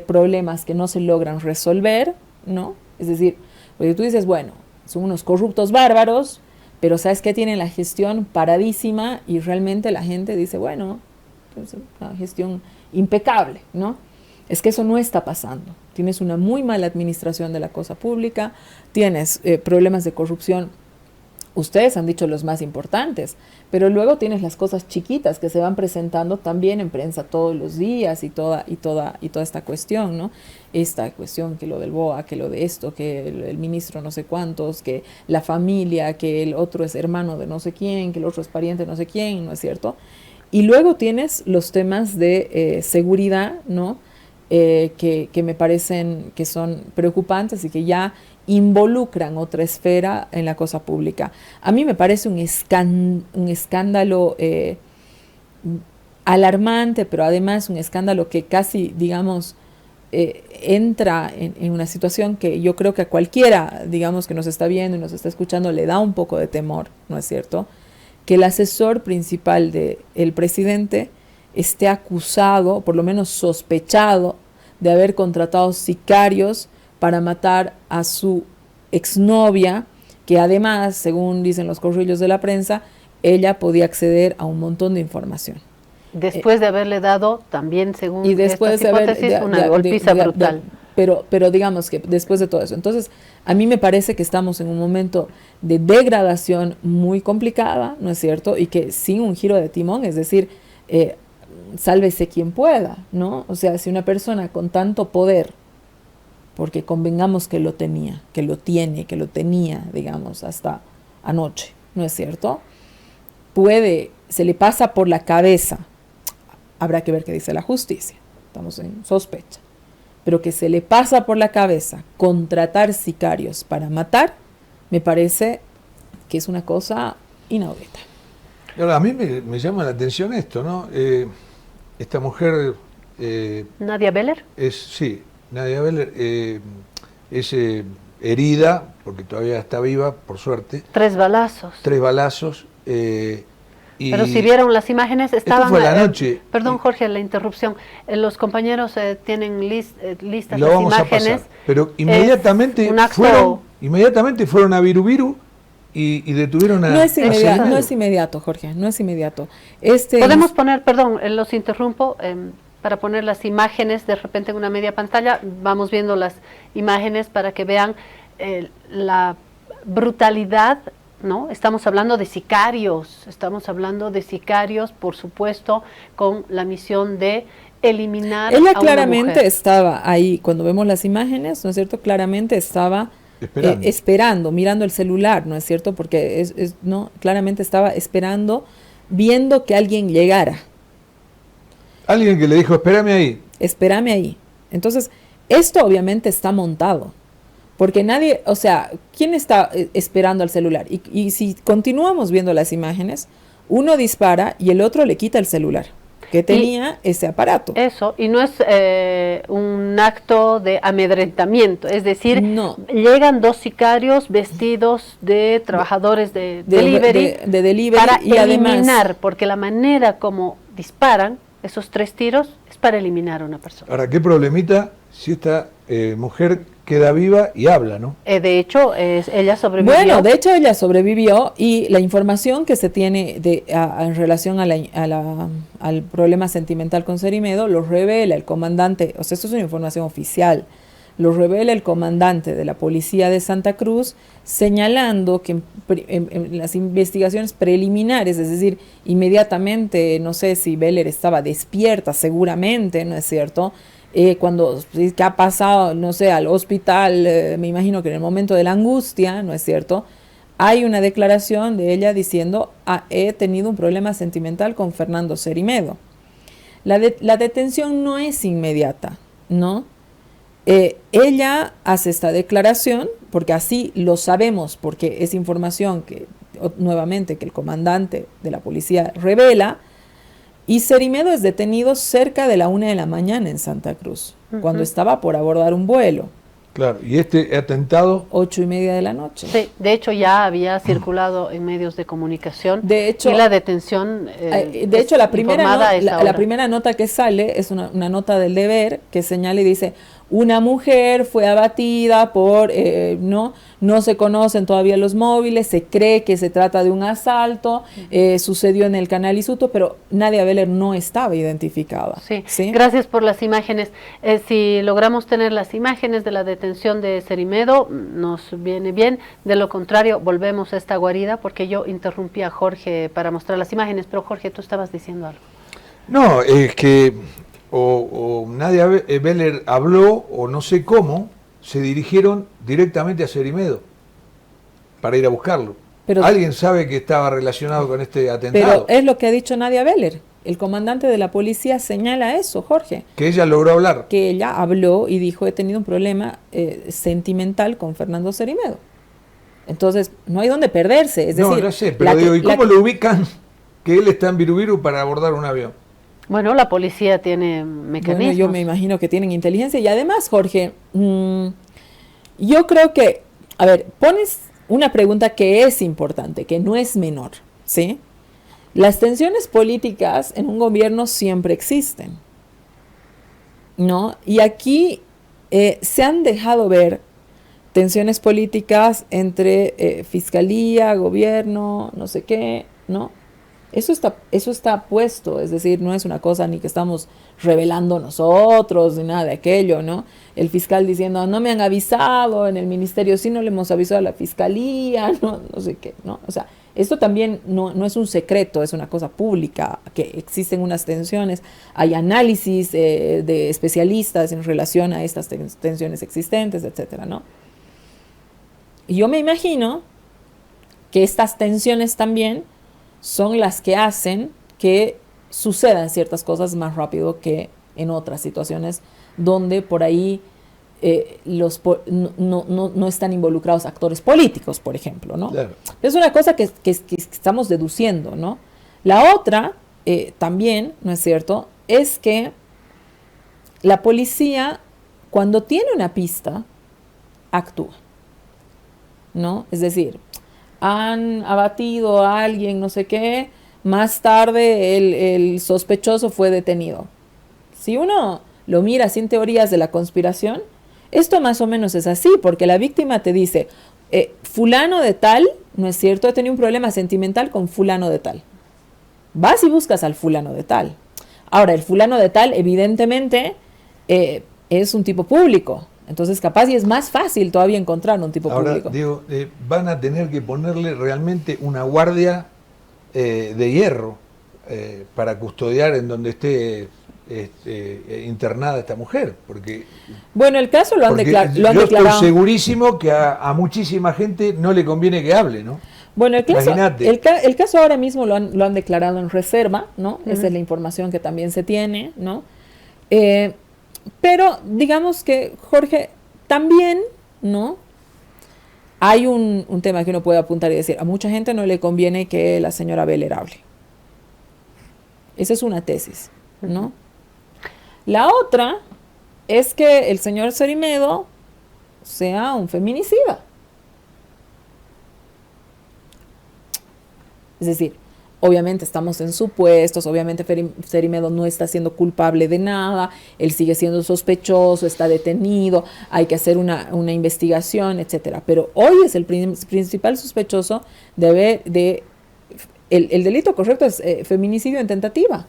Problemas que no se logran resolver, ¿no? Es decir, porque tú dices, bueno, son unos corruptos bárbaros, pero ¿sabes qué? Tienen la gestión paradísima y realmente la gente dice, bueno, es una gestión impecable, ¿no? Es que eso no está pasando. Tienes una muy mala administración de la cosa pública, tienes problemas de corrupción. Ustedes han dicho los más importantes, pero luego tienes las cosas chiquitas que se van presentando también en prensa todos los días y toda esta cuestión, ¿no? Esta cuestión, que lo del BOA, que lo de esto, que el ministro no sé cuántos, que la familia, que el otro es hermano de no sé quién, que el otro es pariente de no sé quién, ¿no es cierto? Y luego tienes los temas de seguridad, ¿no? Que me parecen que son preocupantes y que ya involucran otra esfera en la cosa pública. A mí me parece un escándalo alarmante, pero además un escándalo que casi, digamos, entra en una situación que yo creo que a cualquiera, digamos, que nos está viendo y nos está escuchando le da un poco de temor, ¿no es cierto? Que el asesor principal del presidente esté acusado, por lo menos sospechado, de haber contratado sicarios para matar a su exnovia, que además, según dicen los corrillos de la prensa, ella podía acceder a un montón de información.
Después de haberle dado, también según
y después
estas hipótesis, una golpiza brutal.
Pero digamos que después de todo eso. Entonces, a mí me parece que estamos en un momento de degradación muy complicada, ¿no es cierto? Y que sin un giro de timón, es decir, sálvese quien pueda, ¿no? O sea, si una persona con tanto poder, porque convengamos que lo tenía, que lo tiene, que lo tenía, digamos, hasta anoche, ¿no es cierto? Se le pasa por la cabeza, habrá que ver qué dice la justicia, estamos en sospecha, pero que se le pasa por la cabeza contratar sicarios para matar, me parece que es una cosa inaudita.
Ahora, a mí me llama la atención esto, ¿no? Esta mujer...
¿Nadia Beller?
Sí, Nadia Beller es herida, porque todavía está viva, por suerte.
3 balazos.
3 balazos.
Pero si vieron las imágenes, estaban...
Esto fue la noche.
Perdón, Jorge, la interrupción. Los compañeros tienen listas
lo
las
vamos
imágenes.
a pasar. Pero inmediatamente fueron a Virubiru y detuvieron a...
No es inmediato, Jorge, no es inmediato.
Podemos poner, perdón, los interrumpo, para poner las imágenes de repente en una media pantalla. Vamos viendo las imágenes para que vean la brutalidad, ¿no? Estamos hablando de sicarios, por supuesto, con la misión de eliminar
Ella
a
claramente
una mujer.
Estaba ahí, cuando vemos las imágenes, ¿no es cierto? Claramente estaba esperando, mirando el celular, ¿no es cierto? Porque no, claramente estaba esperando, viendo que alguien llegara.
Alguien que le dijo, espérame ahí.
Espérame ahí. Entonces, esto obviamente está montado. Porque nadie, o sea, ¿quién está esperando al celular? Y si continuamos viendo las imágenes, uno dispara y el otro le quita el celular, que tenía ese aparato.
Eso, y no es un acto de amedrentamiento, es decir,
no.
Llegan 2 sicarios vestidos de trabajadores de delivery para
y
eliminar,
además,
porque la manera como disparan esos 3 tiros es para eliminar a una persona.
Ahora, ¿qué problemita si esta mujer queda viva y habla, ¿no?
De hecho, ella sobrevivió.
Bueno, de hecho ella sobrevivió y la información que se tiene en relación al problema sentimental con Cerimedo lo revela el comandante, o sea, esto es una información oficial, lo revela el comandante de la policía de Santa Cruz, señalando que en las investigaciones preliminares, es decir, inmediatamente, no sé si Beller estaba despierta, seguramente, ¿no es cierto?, cuando que ha pasado, no sé, al hospital, me imagino que en el momento de la angustia, ¿no es cierto?, hay una declaración de ella diciendo, he tenido un problema sentimental con Fernando Cerimedo. La detención no es inmediata, ¿no? Ella hace esta declaración, porque así lo sabemos, porque es información que, nuevamente, que el comandante de la policía revela, y Cerimedo es detenido cerca de la 1 de la mañana en Santa Cruz, cuando estaba por abordar un vuelo.
Claro, y este atentado...
8:30 de la noche.
Sí, de hecho ya había circulado en medios de comunicación.
De hecho,
y la detención
de hecho la primera nota que sale es una nota del Deber que señala y dice, una mujer fue abatida por, no se conocen todavía los móviles, se cree que se trata de un asalto, sucedió en el Canal Isuto, pero Nadia Beller no estaba identificada.
Sí,
¿sí?
Gracias por las imágenes. Si logramos tener las imágenes de la detención de Cerimedo, nos viene bien. De lo contrario, volvemos a esta guarida, porque yo interrumpí a Jorge para mostrar las imágenes, pero Jorge, tú estabas diciendo algo.
No, es que o Nadia Beller habló, o no sé cómo, se dirigieron directamente a Cerimedo para ir a buscarlo. Pero, ¿alguien sabe que estaba relacionado con este atentado?
Pero es lo que ha dicho Nadia Beller. El comandante de la policía señala eso, Jorge.
Que ella logró hablar.
Que ella habló y dijo, he tenido un problema sentimental con Fernando Cerimedo. Entonces, no hay dónde perderse. Es decir,
no sé, pero digo, ¿y cómo lo ubican que él está en Virubiru para abordar un avión?
Bueno, la policía tiene mecanismos.
Bueno, yo me imagino que tienen inteligencia. Y además, Jorge, yo creo que, a ver, pones una pregunta que es importante, que no es menor, ¿sí? Las tensiones políticas en un gobierno siempre existen, ¿no? Y aquí se han dejado ver tensiones políticas entre fiscalía, gobierno, no sé qué, ¿no? Eso está puesto, es decir, no es una cosa ni que estamos revelando nosotros, ni nada de aquello, ¿no? El fiscal diciendo, no me han avisado, en el ministerio sí no le hemos avisado a la fiscalía, no sé qué, ¿no? O sea, esto también no es un secreto, es una cosa pública, que existen unas tensiones, hay análisis de especialistas en relación a estas tensiones existentes, etcétera, ¿no? Y yo me imagino que estas tensiones también son las que hacen que sucedan ciertas cosas más rápido que en otras situaciones donde por ahí no están involucrados actores políticos, por ejemplo, ¿no? Claro. Es una cosa que estamos deduciendo, ¿no? La otra, también, ¿no es cierto?, es que la policía, cuando tiene una pista, actúa, ¿no? Es decir, han abatido a alguien, no sé qué, más tarde el sospechoso fue detenido. Si uno lo mira sin teorías de la conspiración, esto más o menos es así, porque la víctima te dice, fulano de tal, ¿no es cierto?, he tenido un problema sentimental con fulano de tal. Vas y buscas al fulano de tal. Ahora, el fulano de tal, evidentemente, es un tipo público. Entonces, capaz y es más fácil todavía encontrar un tipo público.
Ahora, digo, van a tener que ponerle realmente una guardia de hierro para custodiar en donde esté internada esta mujer, porque
bueno, el caso lo han declarado.
Yo estoy segurísimo que a muchísima gente no le conviene que hable, ¿no?
Bueno, el caso ahora mismo lo han declarado en reserva, ¿no? Esa es la información que también se tiene, ¿no? Pero digamos que, Jorge, también, ¿no? Hay un tema que uno puede apuntar y decir, a mucha gente no le conviene que la señora Beller hable. Esa es una tesis, ¿no? La otra es que el señor Cerimedo sea un feminicida. Es decir, obviamente estamos en supuestos, obviamente Cerimedo no está siendo culpable de nada, él sigue siendo sospechoso, está detenido, hay que hacer una investigación, etcétera. Pero hoy es el principal sospechoso el delito correcto es feminicidio en tentativa.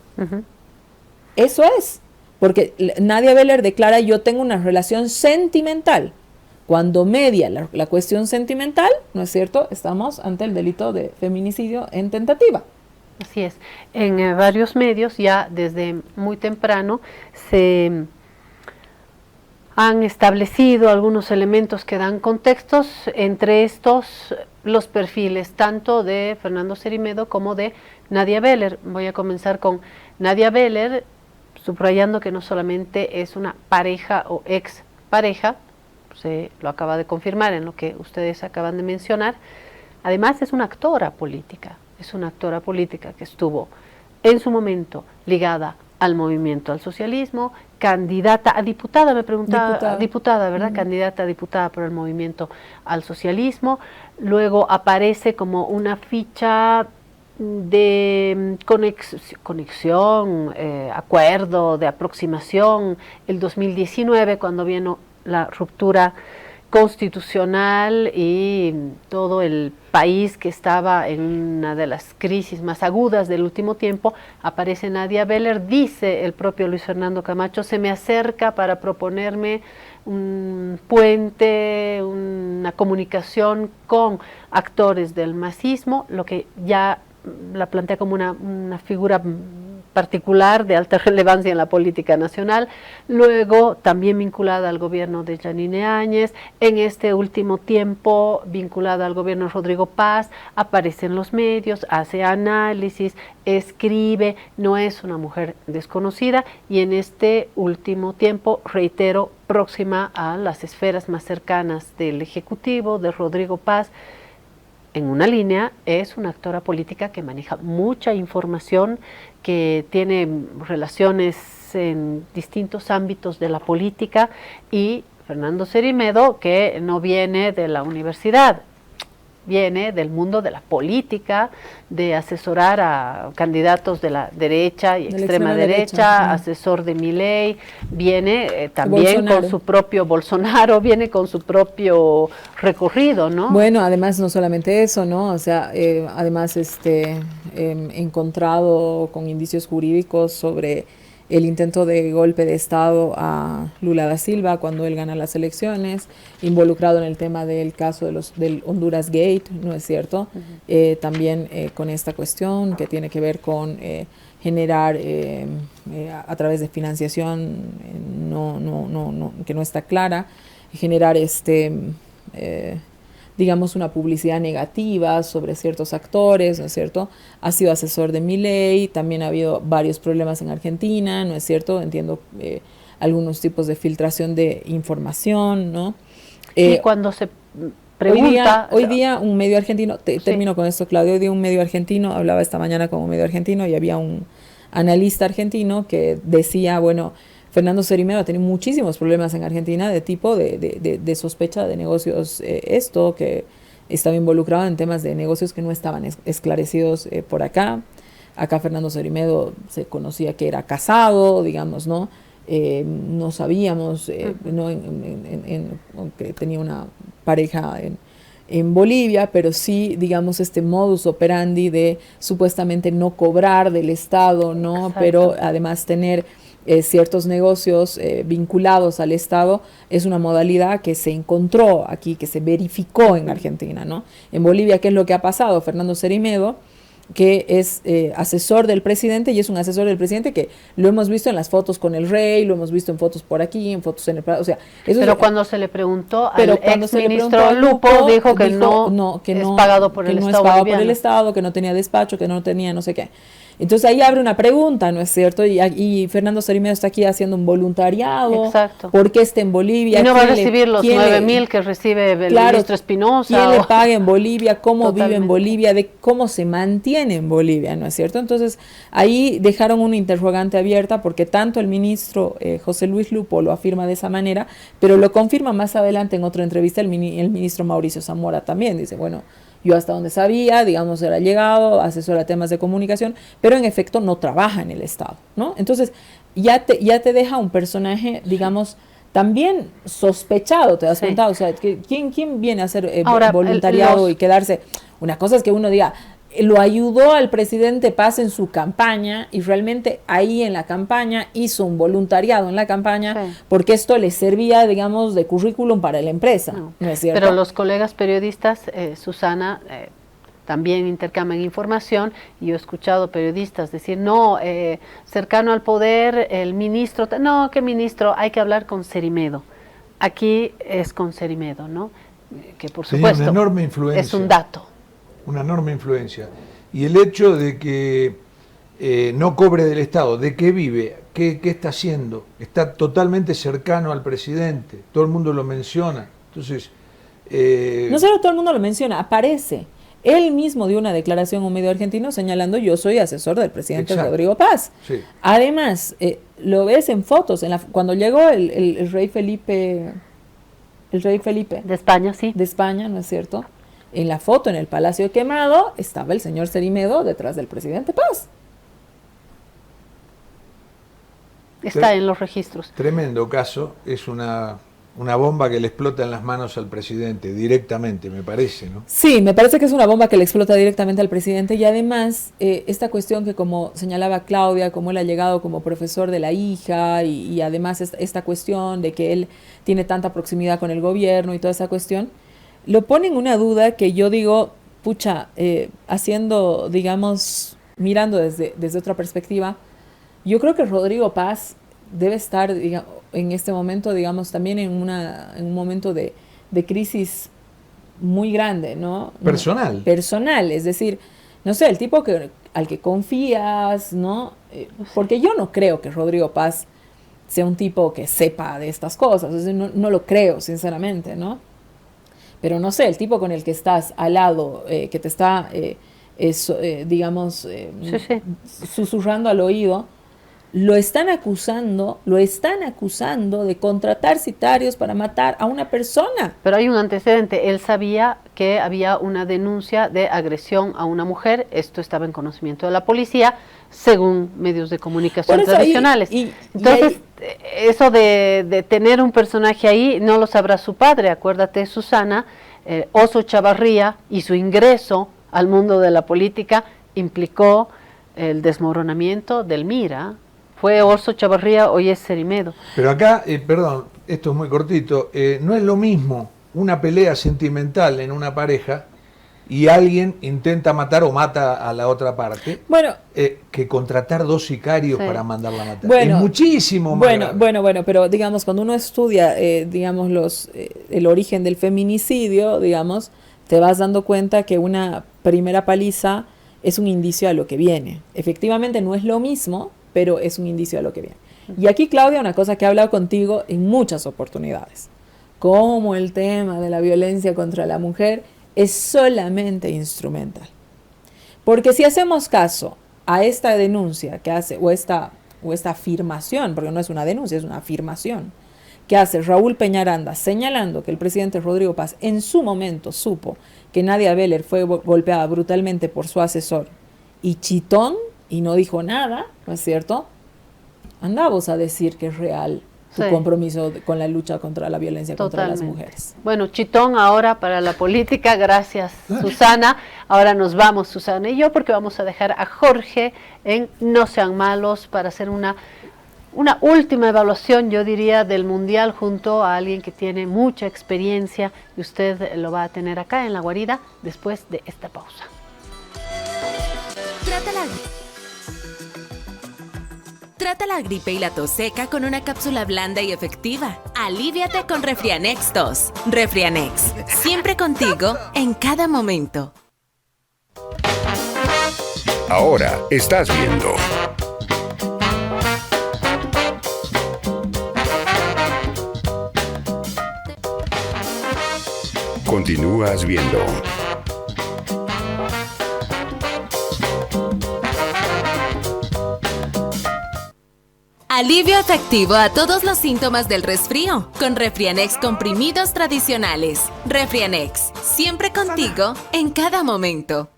Eso es, porque Nadia Beller declara, yo tengo una relación sentimental. Cuando media la cuestión sentimental, ¿no es cierto?, estamos ante el delito de feminicidio en tentativa.
Así es. En varios medios ya desde muy temprano se han establecido algunos elementos que dan contextos, entre estos los perfiles tanto de Fernando Cerimedo como de Nadia Beller. Voy a comenzar con Nadia Beller, subrayando que no solamente es una pareja o ex pareja, se lo acaba de confirmar en lo que ustedes acaban de mencionar, además es una actora política que estuvo en su momento ligada al movimiento al socialismo, candidata a diputada, me preguntaba, diputada, ¿verdad? Candidata a diputada por el movimiento al socialismo, luego aparece como una ficha de conexión, acuerdo, de aproximación, el 2019, cuando vino la ruptura constitucional y todo el país que estaba en una de las crisis más agudas del último tiempo, aparece Nadia Beller, dice el propio Luis Fernando Camacho, se me acerca para proponerme un puente, una comunicación con actores del masismo, lo que ya la plantea como una figura particular de alta relevancia en la política nacional, luego también vinculada al gobierno de Yanine Áñez, en este último tiempo vinculada al gobierno de Rodrigo Paz, aparece en los medios, hace análisis, escribe, no es una mujer desconocida y en este último tiempo, reitero, próxima a las esferas más cercanas del Ejecutivo, de Rodrigo Paz. En una línea es una actora política que maneja mucha información, que tiene relaciones en distintos ámbitos de la política, y Fernando Cerimedo, que no viene de la universidad, viene del mundo de la política, de asesorar a candidatos de la derecha y extrema derecha, asesor de Milei, viene también con su propio Bolsonaro, viene con su propio recorrido, ¿no?
Bueno, además no solamente eso, ¿no? O sea, además encontrado con indicios jurídicos sobre el intento de golpe de Estado a Lula da Silva cuando él gana las elecciones, involucrado en el tema del caso del Honduras Gate, ¿no es cierto? También con esta cuestión que tiene que ver con generar a través de financiación que no está clara, generar digamos, una publicidad negativa sobre ciertos actores, ¿no es cierto? Ha sido asesor de Milei, también ha habido varios problemas en Argentina, ¿no es cierto? Entiendo algunos tipos de filtración de información, ¿no?
Y cuando se pregunta...
Hoy día un medio argentino, termino con esto, Claudio, hoy día un medio argentino, hablaba esta mañana con un medio argentino y había un analista argentino que decía, bueno, Fernando Cerimedo ha tenido muchísimos problemas en Argentina de tipo de sospecha de negocios, que estaba involucrado en temas de negocios que no estaban esclarecidos por acá. Acá Fernando Cerimedo se conocía que era casado, digamos, ¿no? No sabíamos, que tenía una pareja en Bolivia, pero sí, digamos, este modus operandi de supuestamente no cobrar del Estado, ¿no? Exacto. Pero además tener ciertos negocios vinculados al Estado es una modalidad que se encontró aquí, que se verificó en Argentina, ¿no? En Bolivia, ¿qué es lo que ha pasado? Fernando Cerimedo, que es asesor del presidente, y es un asesor del presidente que lo hemos visto en las fotos con el rey, lo hemos visto en fotos por aquí, en fotos en el... O sea, eso
pero cuando se le preguntó al ex ministro Lupo, dijo que no es pagado por el Estado boliviano. Que no es pagado por el Estado,
que no tenía despacho, que no tenía no sé qué. Entonces ahí abre una pregunta, ¿no es cierto? Y Fernando Cerimedo está aquí haciendo un voluntariado.
Exacto.
¿Por qué está en Bolivia?
Y no va a recibir los 9.000 que recibe el ministro Espinosa.
¿Quién le paga en Bolivia? ¿Cómo vive en Bolivia? ¿De cómo se mantiene en Bolivia? ¿No es cierto? Entonces ahí dejaron una interrogante abierta porque tanto el ministro José Luis Lupo lo afirma de esa manera, pero lo confirma más adelante en otra entrevista el ministro Mauricio Zamora también. Dice, bueno, yo hasta donde sabía, digamos, era llegado, asesora temas de comunicación, pero en efecto no trabaja en el Estado, ¿no? Entonces, ya te deja un personaje, digamos, también sospechado, te das cuenta, o sea, ¿quién viene a hacer voluntariado y quedarse? Una cosa es que uno diga, lo ayudó al presidente Paz en su campaña y realmente ahí en la campaña hizo un voluntariado en la campaña porque esto le servía, digamos, de currículum para la empresa, ¿no es cierto?
Pero los colegas periodistas, Susana, también intercambian información y yo he escuchado periodistas decir, no, cercano al poder, el ministro, no, ¿qué ministro? Hay que hablar con Cerimedo. Aquí es con Cerimedo, ¿no? Que por
Tenía
supuesto
una enorme influencia.
es un dato.
Una enorme influencia. Y el hecho de que no cobre del Estado, de qué vive, qué está haciendo, está totalmente cercano al presidente, todo el mundo lo menciona. Entonces,
no solo todo el mundo lo menciona, aparece. Él mismo dio una declaración a un medio argentino señalando: yo soy asesor del presidente
Exacto.
Rodrigo Paz.
Sí.
Además, lo ves en fotos, cuando llegó el rey Felipe,
De España, sí.
de España, ¿no es cierto? En la foto en el Palacio Quemado estaba el señor Cerimedo detrás del presidente Paz.
Está en los registros.
Tremendo caso, es una bomba que le explota en las manos al presidente directamente, me parece, ¿no?
Sí, me parece que es una bomba que le explota directamente al presidente, y además esta cuestión que, como señalaba Claudia, como él ha llegado como profesor de la hija, y además esta cuestión de que él tiene tanta proximidad con el gobierno y toda esa cuestión, lo pone en una duda que yo digo, pucha, haciendo, digamos, mirando desde otra perspectiva, yo creo que Rodrigo Paz debe estar en este momento, digamos, también en un momento de crisis muy grande, ¿no?
Personal.
Personal, es decir, no sé, el tipo al que confías, ¿no? Porque yo no creo que Rodrigo Paz sea un tipo que sepa de estas cosas, es decir, no lo creo, sinceramente, ¿no? Pero no sé, el tipo con el que estás al lado, que te está, digamos, susurrando al oído, lo están acusando de contratar sicarios para matar a una persona.
Pero hay un antecedente. Él sabía que había una denuncia de agresión a una mujer. Esto estaba en conocimiento de la policía, según medios de comunicación tradicionales. Entonces, eso de tener un personaje ahí, no lo sabrá su padre. Acuérdate, Susana, Oso Chavarría y su ingreso al mundo de la política implicó el desmoronamiento del MIRA. Fue Oso Chavarría, hoy es Cerimedo.
Pero acá, perdón, esto es muy cortito, no es lo mismo una pelea sentimental en una pareja y alguien intenta matar o mata a la otra parte,
bueno,
que contratar 2 sicarios para mandarla a matar.
Bueno,
es muchísimo más grave.
Bueno, pero digamos, cuando uno estudia, digamos, el origen del feminicidio, digamos, te vas dando cuenta que una primera paliza es un indicio a lo que viene. Efectivamente no es lo mismo, pero es un indicio a lo que viene. Y aquí, Claudia, una cosa que he hablado contigo en muchas oportunidades, como el tema de la violencia contra la mujer es solamente instrumental. Porque si hacemos caso a esta denuncia que hace, o esta afirmación, porque no es una denuncia, es una afirmación, que hace Raúl Peñaranda señalando que el presidente Rodrigo Paz en su momento supo que Nadia Beller fue golpeada brutalmente por su asesor y chitón, y no dijo nada, ¿no es cierto? Anda vos a decir que es real tu compromiso con la lucha contra la violencia contra las mujeres.
Bueno, chitón ahora para la política, gracias Susana. Ahora nos vamos, Susana y yo, porque vamos a dejar a Jorge en No Sean Malos para hacer una última evaluación, yo diría, del Mundial junto a alguien que tiene mucha experiencia, y usted lo va a tener acá en La Guarida después de esta pausa.
Trata la gripe y la tos seca con una cápsula blanda y efectiva. Alivíate con Refrianex Tos. Refrianex, siempre contigo en cada momento.
Ahora estás viendo. Continúas viendo.
Alivio efectivo a todos los síntomas del resfrío con Refrianex comprimidos tradicionales. Refrianex, siempre contigo en cada momento.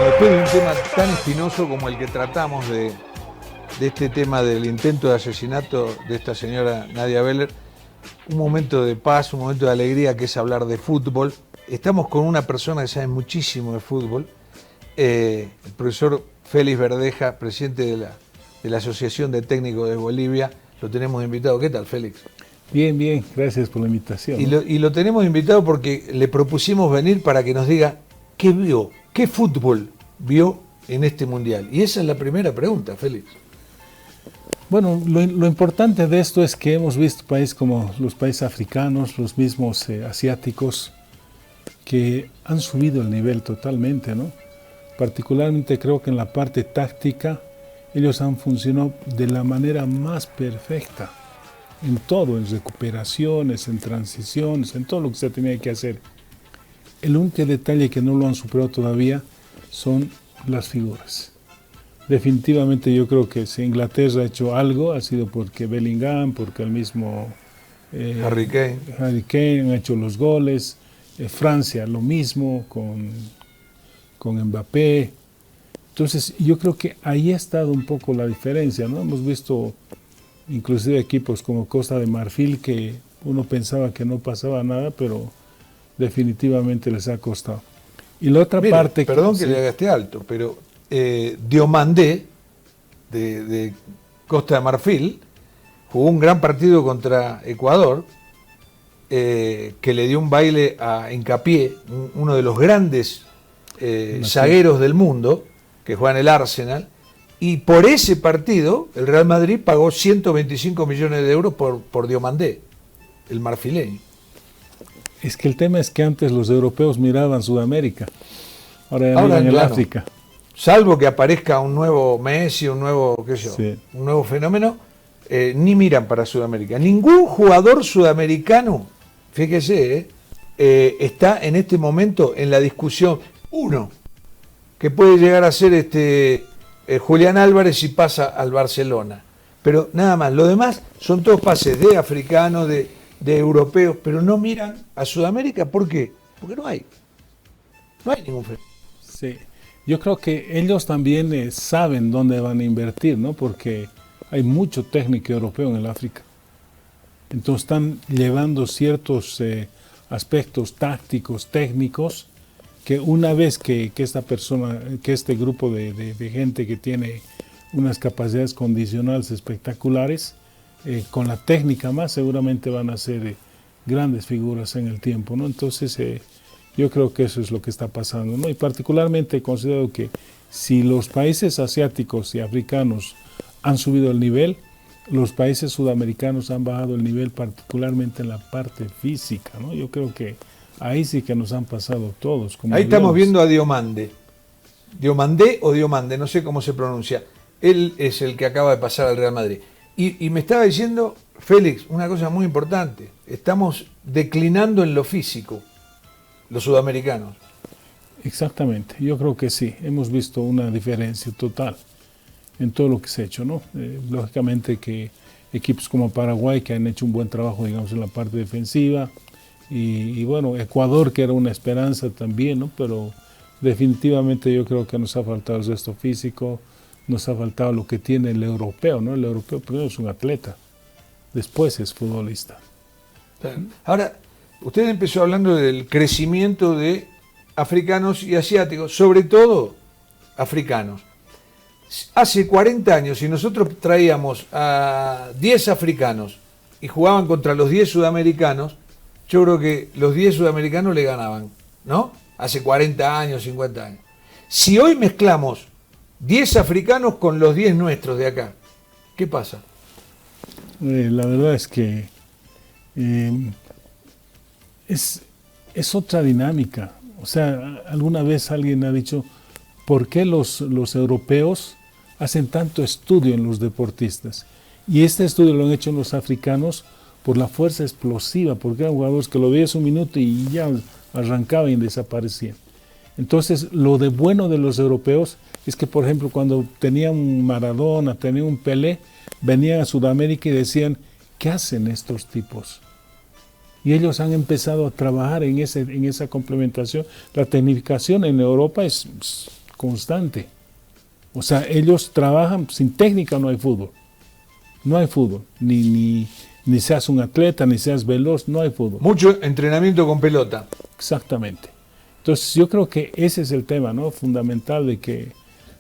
Después de un tema tan espinoso como el que tratamos de este tema del intento de asesinato de esta señora Nadia Beller, un momento de paz, un momento de alegría, que es hablar de fútbol. Estamos con una persona que sabe muchísimo de fútbol, el profesor Félix Verdeja, presidente de la de la Asociación de Técnicos de Bolivia. Lo tenemos invitado. ¿Qué tal, Félix?
Bien, bien, gracias por la invitación.
Y lo tenemos invitado porque le propusimos venir para que nos diga qué vio, qué fútbol vio en este Mundial. Y esa es la primera pregunta, Félix.
Bueno, lo importante de esto es que hemos visto países como los países africanos, los mismos asiáticos, que han subido el nivel totalmente, ¿no? Particularmente creo que en la parte táctica ellos han funcionado de la manera más perfecta, en todo, en recuperaciones, en transiciones, en todo lo que se tenía que hacer. El único detalle que no lo han superado todavía son las figuras. Definitivamente yo creo que si Inglaterra ha hecho algo, ha sido porque Bellingham, porque el mismo
Harry
Kane han hecho los goles, Francia lo mismo con Mbappé. Entonces yo creo que ahí ha estado un poco la diferencia, ¿no? Hemos visto inclusive equipos como Costa de Marfil que uno pensaba que no pasaba nada, pero definitivamente les ha costado. Y la otra parte...
Perdón que le gasté alto, pero Diomandé de Costa de Marfil jugó un gran partido contra Ecuador, que le dio un baile a Hincapié, uno de los grandes zagueros del mundo, que juega en el Arsenal, y por ese partido el Real Madrid pagó 125 millones de euros por Diomandé, el marfileño.
Es que el tema es que antes los europeos miraban Sudamérica, ahora miran el África.
Salvo que aparezca un nuevo Messi, un nuevo, qué sé yo,
Sí.
un nuevo fenómeno, ni miran para Sudamérica. Ningún jugador sudamericano, fíjese, está en este momento en la discusión. Uno, que puede llegar a ser Julián Álvarez si pasa al Barcelona. Pero nada más, lo demás son todos pases de africanos, de europeos, pero no miran a Sudamérica. ¿Por qué? Porque no hay ningún fenómeno.
Sí. Yo creo que ellos también saben dónde van a invertir, ¿no? Porque hay mucho técnico europeo en el África. Entonces están llevando ciertos aspectos tácticos, técnicos, que una vez que esta persona, que este grupo de gente que tiene unas capacidades condicionales espectaculares, con la técnica más seguramente van a ser grandes figuras en el tiempo, ¿no? Entonces yo creo que eso es lo que está pasando, ¿no? Y particularmente considero que si los países asiáticos y africanos han subido el nivel, los países sudamericanos han bajado el nivel, particularmente en la parte física, ¿no? Yo creo que ahí sí que nos han pasado todos. Como
ahí estamos
aviones.
viendo a Diomandé. Diomandé o Diomandé, no sé cómo se pronuncia. Él es el que acaba de pasar al Real Madrid. Y me estaba diciendo, Félix, una cosa muy importante. Estamos declinando en lo físico, los sudamericanos.
Exactamente, yo creo que sí. Hemos visto una diferencia total en todo lo que se ha hecho, ¿no? Lógicamente que equipos como Paraguay, que han hecho un buen trabajo, digamos, en la parte defensiva, y bueno, Ecuador, que era una esperanza también, ¿no? Pero definitivamente yo creo que nos ha faltado el resto físico, nos ha faltado lo que tiene el europeo, ¿no? El europeo primero es un atleta, después es futbolista.
Ahora, usted empezó hablando del crecimiento de africanos y asiáticos, sobre todo africanos. Hace 40 años, si nosotros traíamos a 10 africanos y jugaban contra los 10 sudamericanos, yo creo que los 10 sudamericanos le ganaban, ¿no? Hace 40 años, 50 años. Si hoy mezclamos 10 africanos con los 10 nuestros de acá, ¿qué pasa?
La verdad es que es otra dinámica. O sea, alguna vez alguien ha dicho, ¿por qué los europeos hacen tanto estudio en los deportistas? Y este estudio lo han hecho los africanos por la fuerza explosiva, porque eran jugadores que lo veías un minuto y ya arrancaban y desaparecían. Entonces, lo de bueno de los europeos es que, por ejemplo, cuando tenían un Maradona, tenían un Pelé, venían a Sudamérica y decían, ¿qué hacen estos tipos? Y ellos han empezado a trabajar en esa complementación. La tecnificación en Europa es constante. O sea, ellos trabajan, sin técnica no hay fútbol. No hay fútbol. Ni seas un atleta, ni seas veloz, no hay fútbol.
Mucho entrenamiento con pelota.
Exactamente. Entonces yo creo que ese es el tema, ¿no? Fundamental de que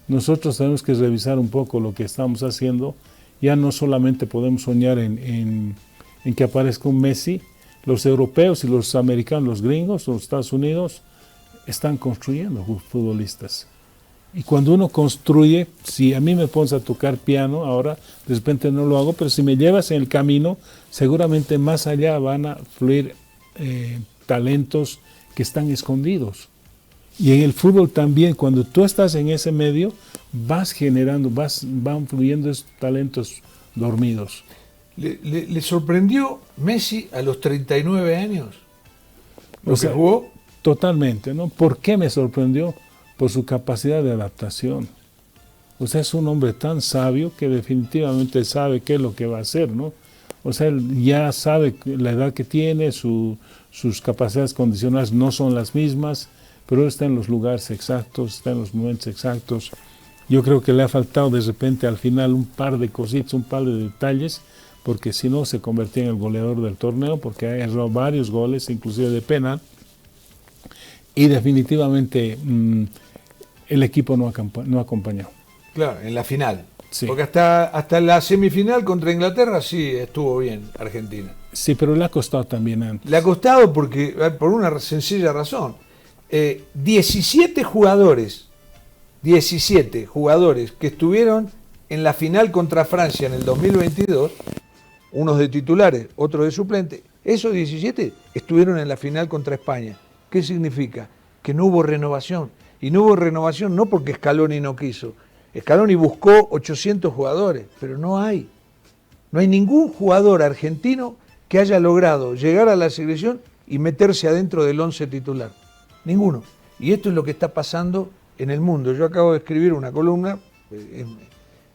nosotros tenemos que revisar un poco lo que estamos haciendo. Ya no solamente podemos soñar en que aparezca un Messi. Los europeos y los americanos, los gringos, los Estados Unidos, están construyendo futbolistas. Y cuando uno construye, si a mí me pones a tocar piano, ahora de repente no lo hago, pero si me llevas en el camino, seguramente más allá van a fluir talentos que están escondidos. Y en el fútbol también, cuando tú estás en ese medio, vas generando, van fluyendo esos talentos dormidos.
¿Le sorprendió Messi a los 39 años? ¿Lo que jugó?
Totalmente, ¿no? ¿Por qué me sorprendió? Por su capacidad de adaptación. O sea, es un hombre tan sabio que definitivamente sabe qué es lo que va a hacer, ¿no? O sea, él ya sabe la edad que tiene, sus capacidades condicionales no son las mismas, pero él está en los lugares exactos, está en los momentos exactos. Yo creo que le ha faltado de repente al final un par de cositas, un par de detalles, porque si no se convertía en el goleador del torneo, porque ha errado varios goles, inclusive de penal, y definitivamente el equipo no acompañó.
Claro, en la final.
Sí.
Porque hasta la semifinal contra Inglaterra sí estuvo bien Argentina.
Sí, pero le ha costado también antes.
Le ha costado por una sencilla razón. 17 jugadores que estuvieron en la final contra Francia en el 2022, unos de titulares, otros de suplentes, esos 17 estuvieron en la final contra España. ¿Qué significa? Que no hubo renovación. Y no hubo renovación no porque Scaloni no quiso. Scaloni buscó 800 jugadores, pero no hay. No hay ningún jugador argentino que haya logrado llegar a la selección y meterse adentro del 11 titular. Ninguno. Y esto es lo que está pasando en el mundo. Yo acabo de escribir una columna,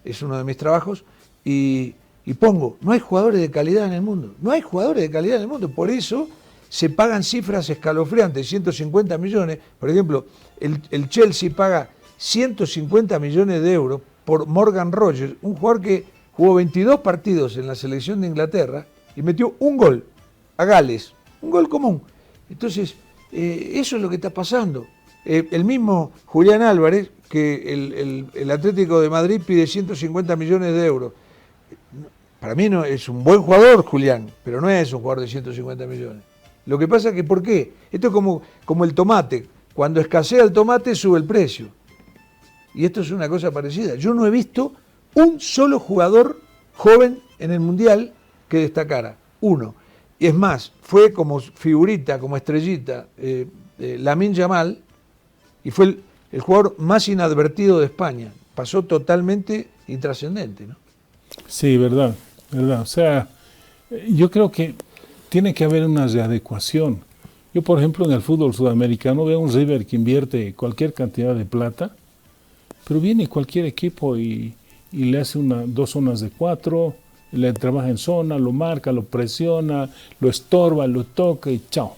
es uno de mis trabajos, y pongo, no hay jugadores de calidad en el mundo. No hay jugadores de calidad en el mundo. Por eso se pagan cifras escalofriantes, 150 millones. Por ejemplo, el Chelsea paga 150 millones de euros por Morgan Rogers, un jugador que jugó 22 partidos en la selección de Inglaterra y metió un gol a Gales, un gol común. Entonces, eso es lo que está pasando. El mismo Julián Álvarez, que el Atlético de Madrid pide 150 millones de euros. Para mí no es un buen jugador, Julián, pero no es un jugador de 150 millones. Lo que pasa es que, ¿por qué? Esto es como el tomate. Cuando escasea el tomate, sube el precio. Y esto es una cosa parecida. Yo no he visto un solo jugador joven en el Mundial que destacara. Uno. Y es más, fue como figurita, como estrellita, Lamine Yamal, y fue el jugador más inadvertido de España. Pasó totalmente intrascendente, ¿no?
Sí, verdad. O sea, yo creo que tiene que haber una readecuación. Yo, por ejemplo, en el fútbol sudamericano veo un River que invierte cualquier cantidad de plata, pero viene cualquier equipo y le hace dos zonas de 4, le trabaja en zona, lo marca, lo presiona, lo estorba, lo toca y chao.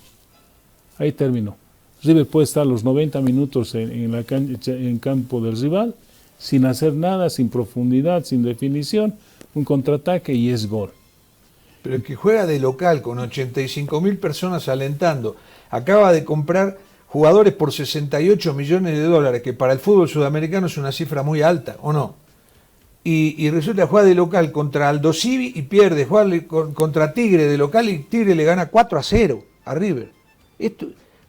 Ahí terminó. River puede estar los 90 minutos en campo del rival, sin hacer nada, sin profundidad, sin definición, un contraataque y es gol.
Pero el que juega de local con 85.000 personas alentando, acaba de comprar jugadores por 68 millones de dólares, que para el fútbol sudamericano es una cifra muy alta, ¿o no? Y resulta juega de local contra Aldo Civi y pierde, juega contra Tigre de local y Tigre le gana 4-0 a River.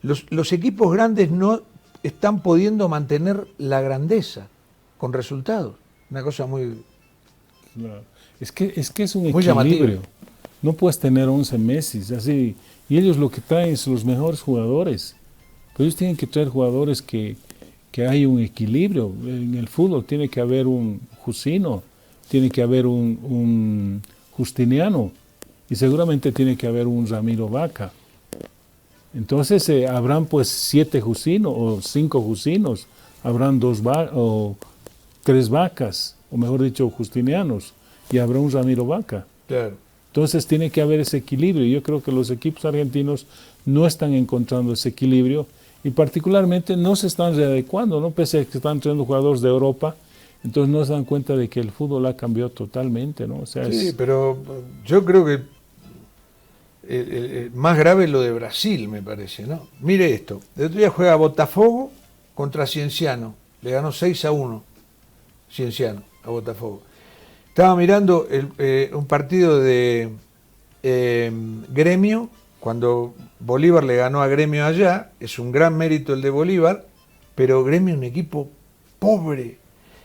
Los equipos grandes no están pudiendo mantener la grandeza con resultados. Una cosa muy...
Claro. Es que es un
muy
equilibrio.
llamativo.
No puedes tener 11 Messi, así, y ellos lo que traen son los mejores jugadores. Pero ellos tienen que traer jugadores que hay un equilibrio. En el fútbol tiene que haber un Jusino, tiene que haber un Justiniano, y seguramente tiene que haber un Ramiro Vaca. Entonces habrán pues 7 Jusinos o 5 Jusinos, habrán 2 o 3 Vacas, o mejor dicho, Justinianos, y habrá un Ramiro Vaca.
Claro.
Entonces tiene que haber ese equilibrio. Yo creo que los equipos argentinos no están encontrando ese equilibrio y particularmente no se están readecuando, ¿no? Pese a que están trayendo jugadores de Europa, entonces no se dan cuenta de que el fútbol ha cambiado totalmente, ¿no? O sea,
sí, pero yo creo que el más grave es lo de Brasil, me parece, ¿no? Mire esto, el otro día juega Botafogo contra Cienciano, le ganó 6-1. Cienciano, a Botafogo. Estaba mirando un partido de Gremio, cuando Bolívar le ganó a Gremio allá, es un gran mérito el de Bolívar, pero Gremio es un equipo pobre.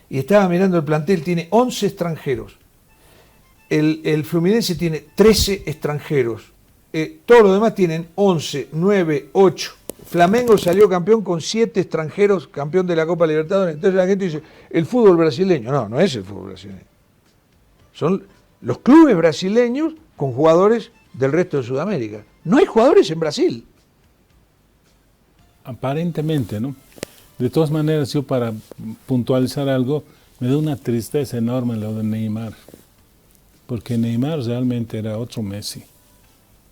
Y estaba mirando el plantel, tiene 11 extranjeros. El Fluminense tiene 13 extranjeros. Todos los demás tienen 11, 9, 8. Flamengo salió campeón con 7 extranjeros, campeón de la Copa Libertadores. Entonces la gente dice, el fútbol brasileño. No, no es el fútbol brasileño. Son los clubes brasileños con jugadores del resto de Sudamérica. No hay jugadores en Brasil.
Aparentemente, ¿no? De todas maneras, yo para puntualizar algo, me da una tristeza enorme lo de Neymar. Porque Neymar realmente era otro Messi.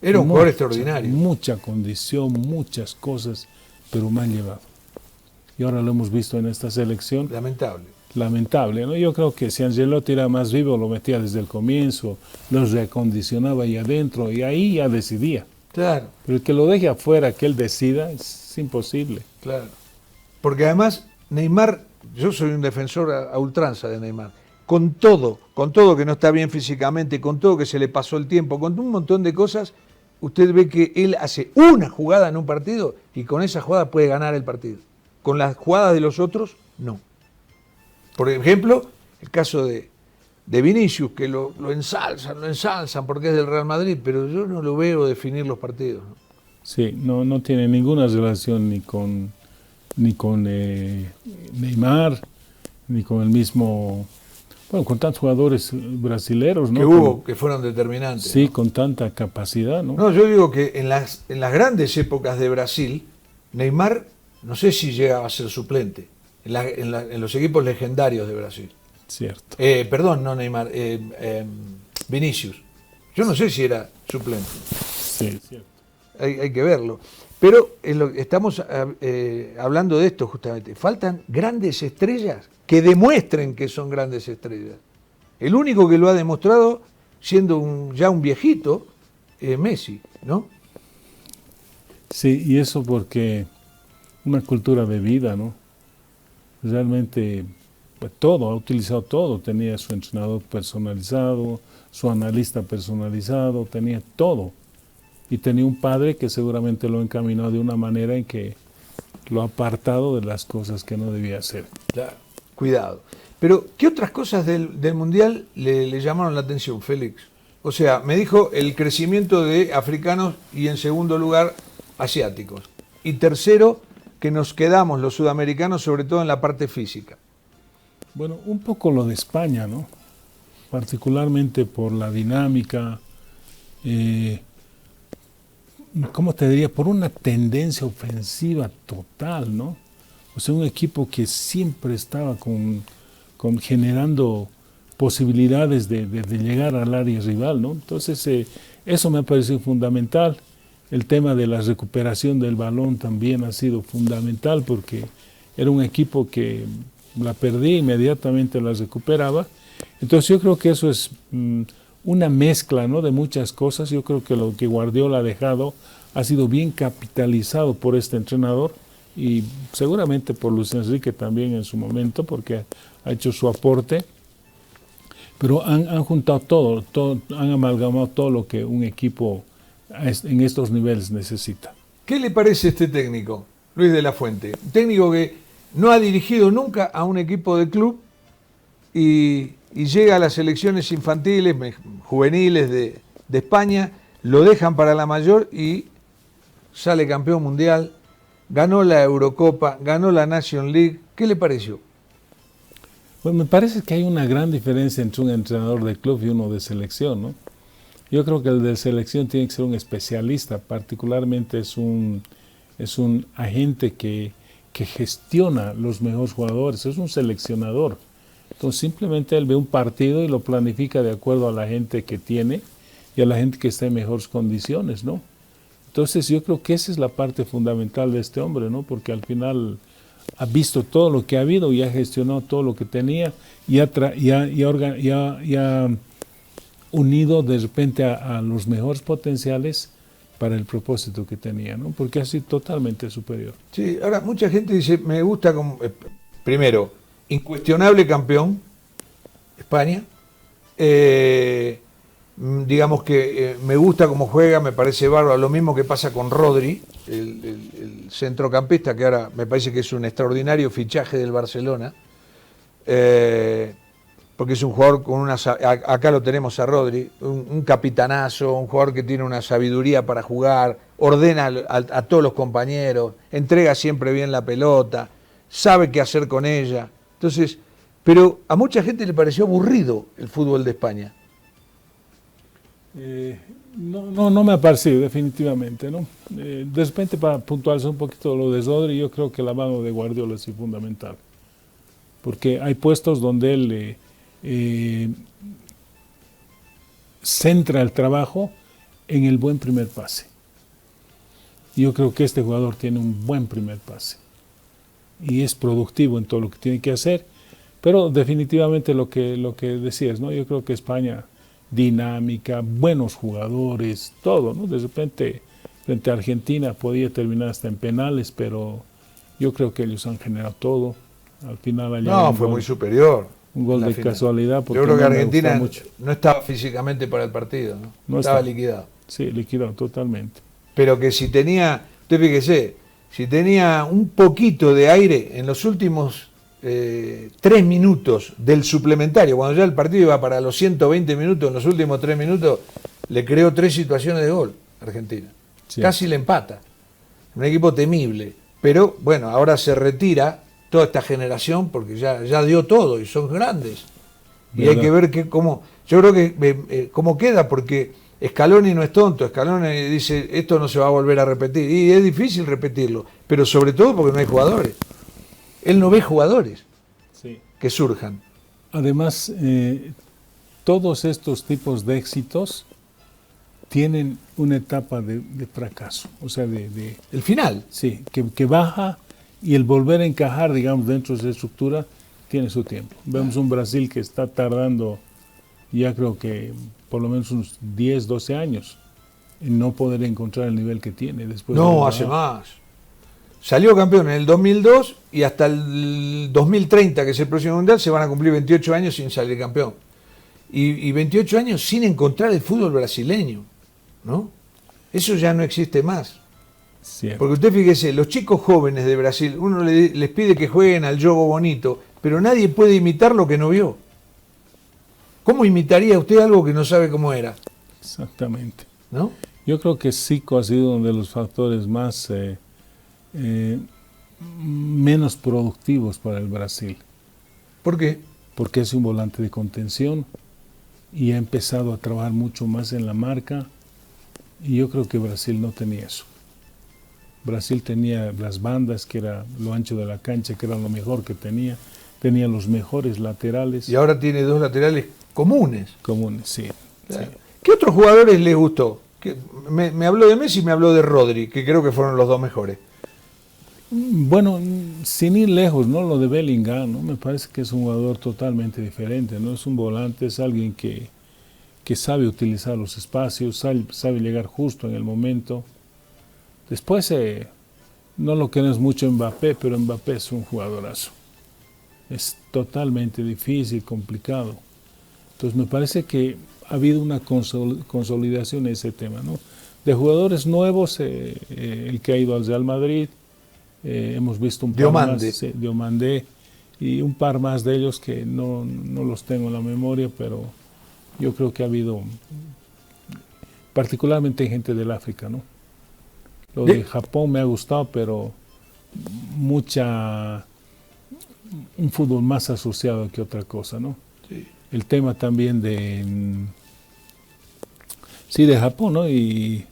Era un jugador extraordinario.
Mucha condición, muchas cosas, pero mal llevado. Y ahora lo hemos visto en esta selección. Lamentable, ¿no? Yo creo que si Ancelotti era más vivo, lo metía desde el comienzo, los reacondicionaba ahí adentro y ahí ya decidía.
Claro.
Pero el que lo deje afuera, que él decida, es imposible.
Claro. Porque además, Neymar, yo soy un defensor a ultranza de Neymar. Con todo que no está bien físicamente, con todo que se le pasó el tiempo, con un montón de cosas, usted ve que él hace una jugada en un partido y con esa jugada puede ganar el partido. Con las jugadas de los otros, no. Por ejemplo, el caso de Vinicius, que lo ensalzan porque es del Real Madrid, pero yo no lo veo definir los partidos, ¿no?
Sí, no tiene ninguna relación ni con Neymar, ni con el mismo, bueno, con tantos jugadores brasileros, ¿no?
Que fueron determinantes.
Sí,
¿no?
Con tanta capacidad, ¿no?
No, yo digo que en las grandes épocas de Brasil, Neymar, no sé si llegaba a ser suplente, en los equipos legendarios de Brasil.
Cierto.
Perdón, no Neymar, Vinicius. Yo no sé si era suplente.
Sí, cierto.
Hay que verlo. Pero estamos hablando de esto justamente. Faltan grandes estrellas que demuestren que son grandes estrellas. El único que lo ha demostrado, siendo ya un viejito, es Messi, ¿no?
Sí, y eso porque una cultura de vida, ¿no? Realmente pues, ha utilizado todo. Tenía su entrenador personalizado, su analista personalizado, tenía todo. Y tenía un padre que seguramente lo encaminó de una manera en que lo ha apartado de las cosas que no debía hacer.
Claro, cuidado. Pero, ¿qué otras cosas del Mundial le llamaron la atención, Félix? O sea, me dijo el crecimiento de africanos y en segundo lugar, asiáticos. Y tercero, que nos quedamos los sudamericanos sobre todo en la parte física.
Bueno, un poco lo de España, ¿no? Particularmente por la dinámica, ¿cómo te diría? Por una tendencia ofensiva total, ¿no? O sea, un equipo que siempre estaba generando posibilidades de llegar al área rival, ¿no? Entonces, eso me ha parecido fundamental. El tema de la recuperación del balón también ha sido fundamental porque era un equipo que la perdía, inmediatamente la recuperaba. Entonces, yo creo que eso es una mezcla, ¿no? De muchas cosas. Yo creo que lo que Guardiola ha dejado ha sido bien capitalizado por este entrenador y seguramente por Luis Enrique también en su momento, porque ha hecho su aporte. Pero han juntado todo, han amalgamado todo lo que un equipo en estos niveles necesita.
¿Qué le parece este técnico, Luis de la Fuente? Un técnico que no ha dirigido nunca a un equipo de club y llega a las selecciones infantiles, juveniles de España, lo dejan para la mayor y sale campeón mundial, ganó la Eurocopa, ganó la Nation League. ¿Qué le pareció?
Pues me parece que hay una gran diferencia entre un entrenador de club y uno de selección, ¿no? Yo creo que el de selección tiene que ser un especialista, particularmente es un agente que gestiona los mejores jugadores, es un seleccionador. Entonces simplemente él ve un partido y lo planifica de acuerdo a la gente que tiene y a la gente que está en mejores condiciones, ¿no? Entonces yo creo que esa es la parte fundamental de este hombre, ¿no? Porque al final ha visto todo lo que ha habido y ha gestionado todo lo que tenía y ha unido de repente a los mejores potenciales para el propósito que tenía, ¿no? Porque ha sido totalmente superior.
Sí, ahora mucha gente dice, me gusta como, primero, incuestionable campeón, España. Digamos que me gusta cómo juega, me parece bárbaro. Lo mismo que pasa con Rodri, el centrocampista, que ahora me parece que es un extraordinario fichaje del Barcelona. Porque es un jugador con acá lo tenemos a Rodri, un capitanazo, un jugador que tiene una sabiduría para jugar, ordena a todos los compañeros, entrega siempre bien la pelota, sabe qué hacer con ella. Entonces, pero a mucha gente le pareció aburrido el fútbol de España.
No me ha parecido, definitivamente, ¿no? De repente, para puntualizar un poquito lo de Rodri, yo creo que la mano de Guardiola es fundamental. Porque hay puestos donde él centra el trabajo en el buen primer pase. Yo creo que este jugador tiene un buen primer pase y es productivo en todo lo que tiene que hacer, pero definitivamente lo que decías, ¿no? Yo creo que España, dinámica, buenos jugadores, todo, ¿no? De repente, frente a Argentina podía terminar hasta en penales, pero yo creo que ellos han generado todo. Al final
fue muy superior.
Un gol de
final.
Casualidad.
Yo creo que Argentina no estaba físicamente para el partido, ¿no? Estaba liquidado.
Sí, liquidado totalmente.
Pero que si tenía, usted fíjese, si tenía un poquito de aire en los últimos 3 minutos del suplementario, cuando ya el partido iba para los 120 minutos, en los últimos 3 minutos, le creó 3 situaciones de gol a Argentina. Sí. Casi le empata. Un equipo temible. Pero bueno, ahora se retira toda esta generación porque ya dio todo y son grandes. Y hay que ver cómo queda, porque Scaloni no es tonto. Scaloni dice, esto no se va a volver a repetir. Y es difícil repetirlo, pero sobre todo porque no hay jugadores. Él no ve jugadores que surjan.
Además, todos estos tipos de éxitos tienen una etapa de fracaso. O sea,
el final.
Sí, que baja, y el volver a encajar, digamos, dentro de esa estructura tiene su tiempo. Vemos un Brasil que está tardando ya creo que por lo menos unos 10, 12 años en no poder encontrar el nivel que tiene. Después
hace más. Salió campeón en el 2002 y hasta el 2030, que es el próximo mundial, se van a cumplir 28 años sin salir campeón. Y 28 años sin encontrar el fútbol brasileño, ¿no? Eso ya no existe más.
Cierto.
Porque usted fíjese, los chicos jóvenes de Brasil, uno les pide que jueguen al juego bonito, pero nadie puede imitar lo que no vio. ¿Cómo imitaría usted algo que no sabe cómo era?
Exactamente.
¿No?
Yo creo que Zico ha sido uno de los factores más menos productivos para el Brasil.
¿Por qué?
Porque es un volante de contención y ha empezado a trabajar mucho más en la marca, y yo creo que Brasil no tenía eso. Brasil tenía las bandas, que era lo ancho de la cancha, que era lo mejor que tenía los mejores laterales.
Y ahora tiene 2 laterales comunes.
Comunes, sí.
Claro. Sí. ¿Qué otros jugadores le gustó? Me habló de Messi y me habló de Rodri, que creo que fueron los 2 mejores.
Bueno, sin ir lejos, ¿no? Lo de Bellingham, ¿no? Me parece que es un jugador totalmente diferente, ¿no? Es un volante, es alguien que sabe utilizar los espacios, sabe llegar justo en el momento. Después, no lo queremos mucho Mbappé, pero Mbappé es un jugadorazo. Es totalmente difícil, complicado. Entonces me parece que ha habido una consolidación en ese tema, ¿no? De jugadores nuevos, el que ha ido al Real Madrid, hemos visto un par más, Diomandé, y un par más de ellos que no los tengo en la memoria, pero yo creo que ha habido, particularmente gente del África, ¿no? Lo de Japón me ha gustado, pero un fútbol más asociado que otra cosa, ¿no?
Sí.
El tema también de Japón, ¿no? Y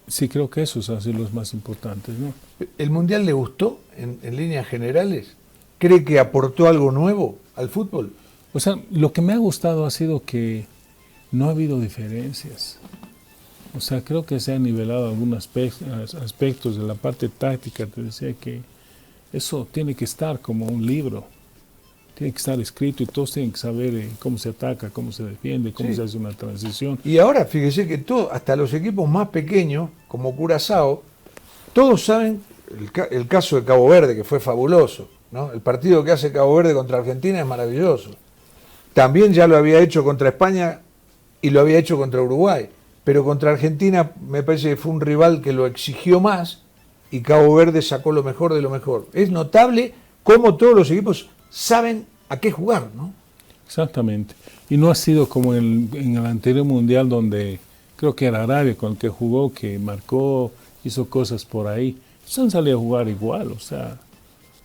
sí, creo que esos han sido los más importantes, ¿no?
¿El Mundial le gustó en líneas generales? ¿Cree que aportó algo nuevo al fútbol?
O sea, lo que me ha gustado ha sido que no ha habido diferencias. O sea, creo que se han nivelado algunos aspectos de la parte táctica. Te decía que eso tiene que estar como un libro. Tiene que estar escrito y todos tienen que saber cómo se ataca, cómo se defiende, cómo se hace una transición.
Y ahora, fíjese que hasta los equipos más pequeños, como Curazao, todos saben, el caso de Cabo Verde, que fue fabuloso, ¿no? El partido que hace Cabo Verde contra Argentina es maravilloso. también ya lo había hecho contra España y lo había hecho contra Uruguay. Pero contra Argentina me parece que fue un rival que lo exigió más y Cabo Verde sacó lo mejor de lo mejor. Es notable cómo todos los equipos saben a qué jugar, ¿no?
Exactamente. Y no ha sido como en el anterior mundial donde creo que era Arabia con el que jugó, que marcó, hizo cosas por ahí. Ellos han salido a jugar igual, o sea,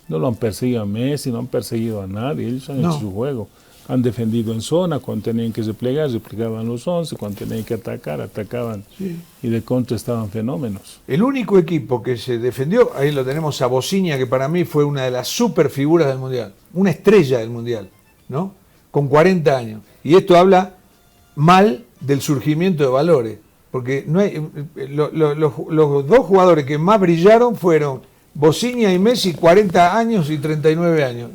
no lo han perseguido a Messi, no han perseguido a nadie, ellos han hecho su juego. Han defendido en zona, cuando tenían que replegar, replegaban los 11, cuando tenían que atacar, atacaban, y de contra estaban fenómenos.
El único equipo que se defendió, ahí lo tenemos a Bociña, que para mí fue una de las super figuras del Mundial, una estrella del Mundial, ¿no? Con 40 años. Y esto habla mal del surgimiento de valores, porque no hay, los dos jugadores que más brillaron fueron Bociña y Messi, 40 años y 39 años.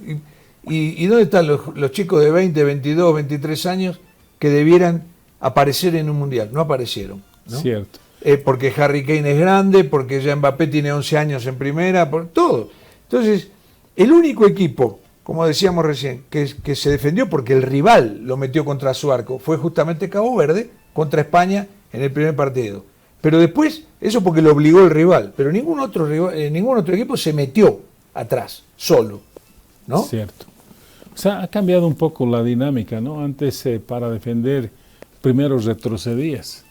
¿Y dónde están los chicos de 20, 22, 23 años que debieran aparecer en un Mundial? No aparecieron, ¿no?
Cierto.
Porque Harry Kane es grande, porque ya Mbappé tiene 11 años en primera, por todo. Entonces, el único equipo, como decíamos recién, que se defendió porque el rival lo metió contra su arco, fue justamente Cabo Verde contra España en el primer partido. Pero después, eso porque lo obligó el rival, pero ningún otro equipo se metió atrás, solo, ¿no?
Cierto. O sea, ha cambiado un poco la dinámica, ¿no? Antes para defender primero retrocedías,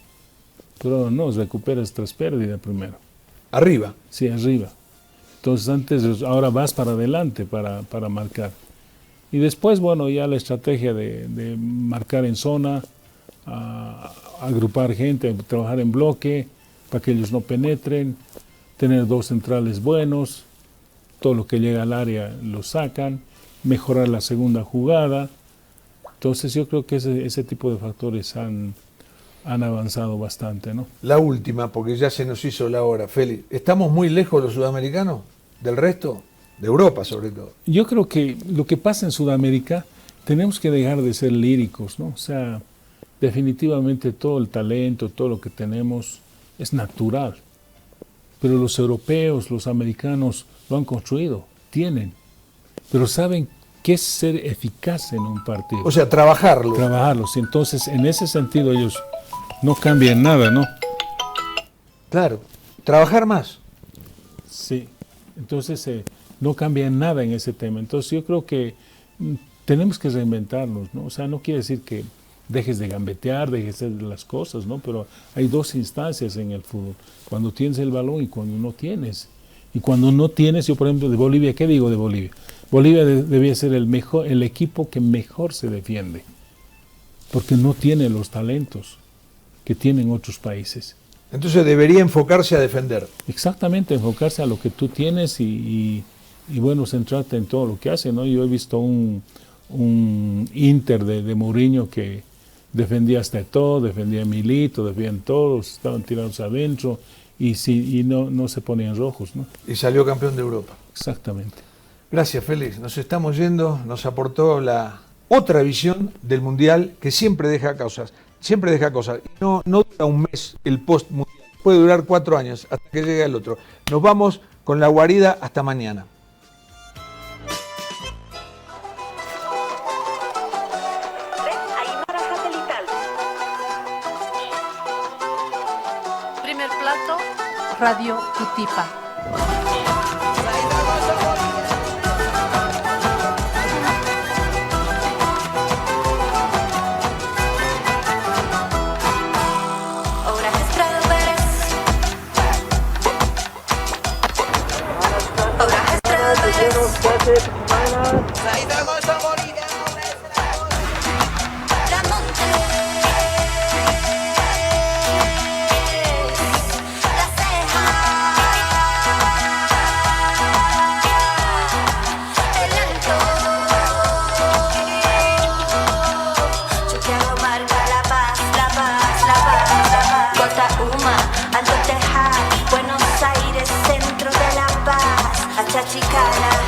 pero no, recuperas tras pérdida primero.
¿Arriba?
Sí, arriba. Entonces ahora vas para adelante para marcar. Y después, bueno, ya la estrategia de marcar en zona, agrupar gente, trabajar en bloque, para que ellos no penetren, tener dos centrales buenos, todo lo que llega al área lo sacan, mejorar la segunda jugada. Entonces yo creo que ese tipo de factores han avanzado bastante, ¿no?
La última, porque ya se nos hizo la hora, Félix. ¿Estamos muy lejos los sudamericanos del resto? De Europa, sobre todo.
Yo creo que lo que pasa en Sudamérica, tenemos que dejar de ser líricos, ¿no? O sea, definitivamente todo el talento, todo lo que tenemos es natural. Pero los europeos, los americanos lo han construido, tienen. Pero saben qué es ser eficaz en un partido.
O sea, trabajarlo.
Trabajarlos. Entonces, en ese sentido, ellos no cambian nada, ¿no?
Claro, trabajar más.
Sí, entonces no cambian nada en ese tema. Entonces, yo creo que tenemos que reinventarnos, ¿no? O sea, no quiere decir que dejes de gambetear, dejes de hacer las cosas, ¿no? Pero hay dos instancias en el fútbol, cuando tienes el balón y cuando no tienes. Y cuando no tienes, yo por ejemplo de Bolivia, ¿qué digo de Bolivia? Bolivia debía ser el equipo que mejor se defiende, porque no tiene los talentos que tienen otros países.
Entonces debería enfocarse a defender.
Exactamente, enfocarse a lo que tú tienes y bueno, centrarte en todo lo que hace, ¿no? Yo he visto un Inter de Mourinho que defendía hasta todo, defendía a Milito, defendían todos, estaban tirados adentro y no se ponían rojos, ¿no?
Y salió campeón de Europa.
Exactamente.
Gracias, Félix. Nos estamos yendo, nos aportó la otra visión del Mundial que siempre deja cosas. No dura un mes el post-Mundial, puede durar 4 años hasta que llegue el otro. Nos vamos con la guarida, hasta mañana.
Primer plato, Radio Cutipa.
Buenos Aires, centro de la paz, Achachicala.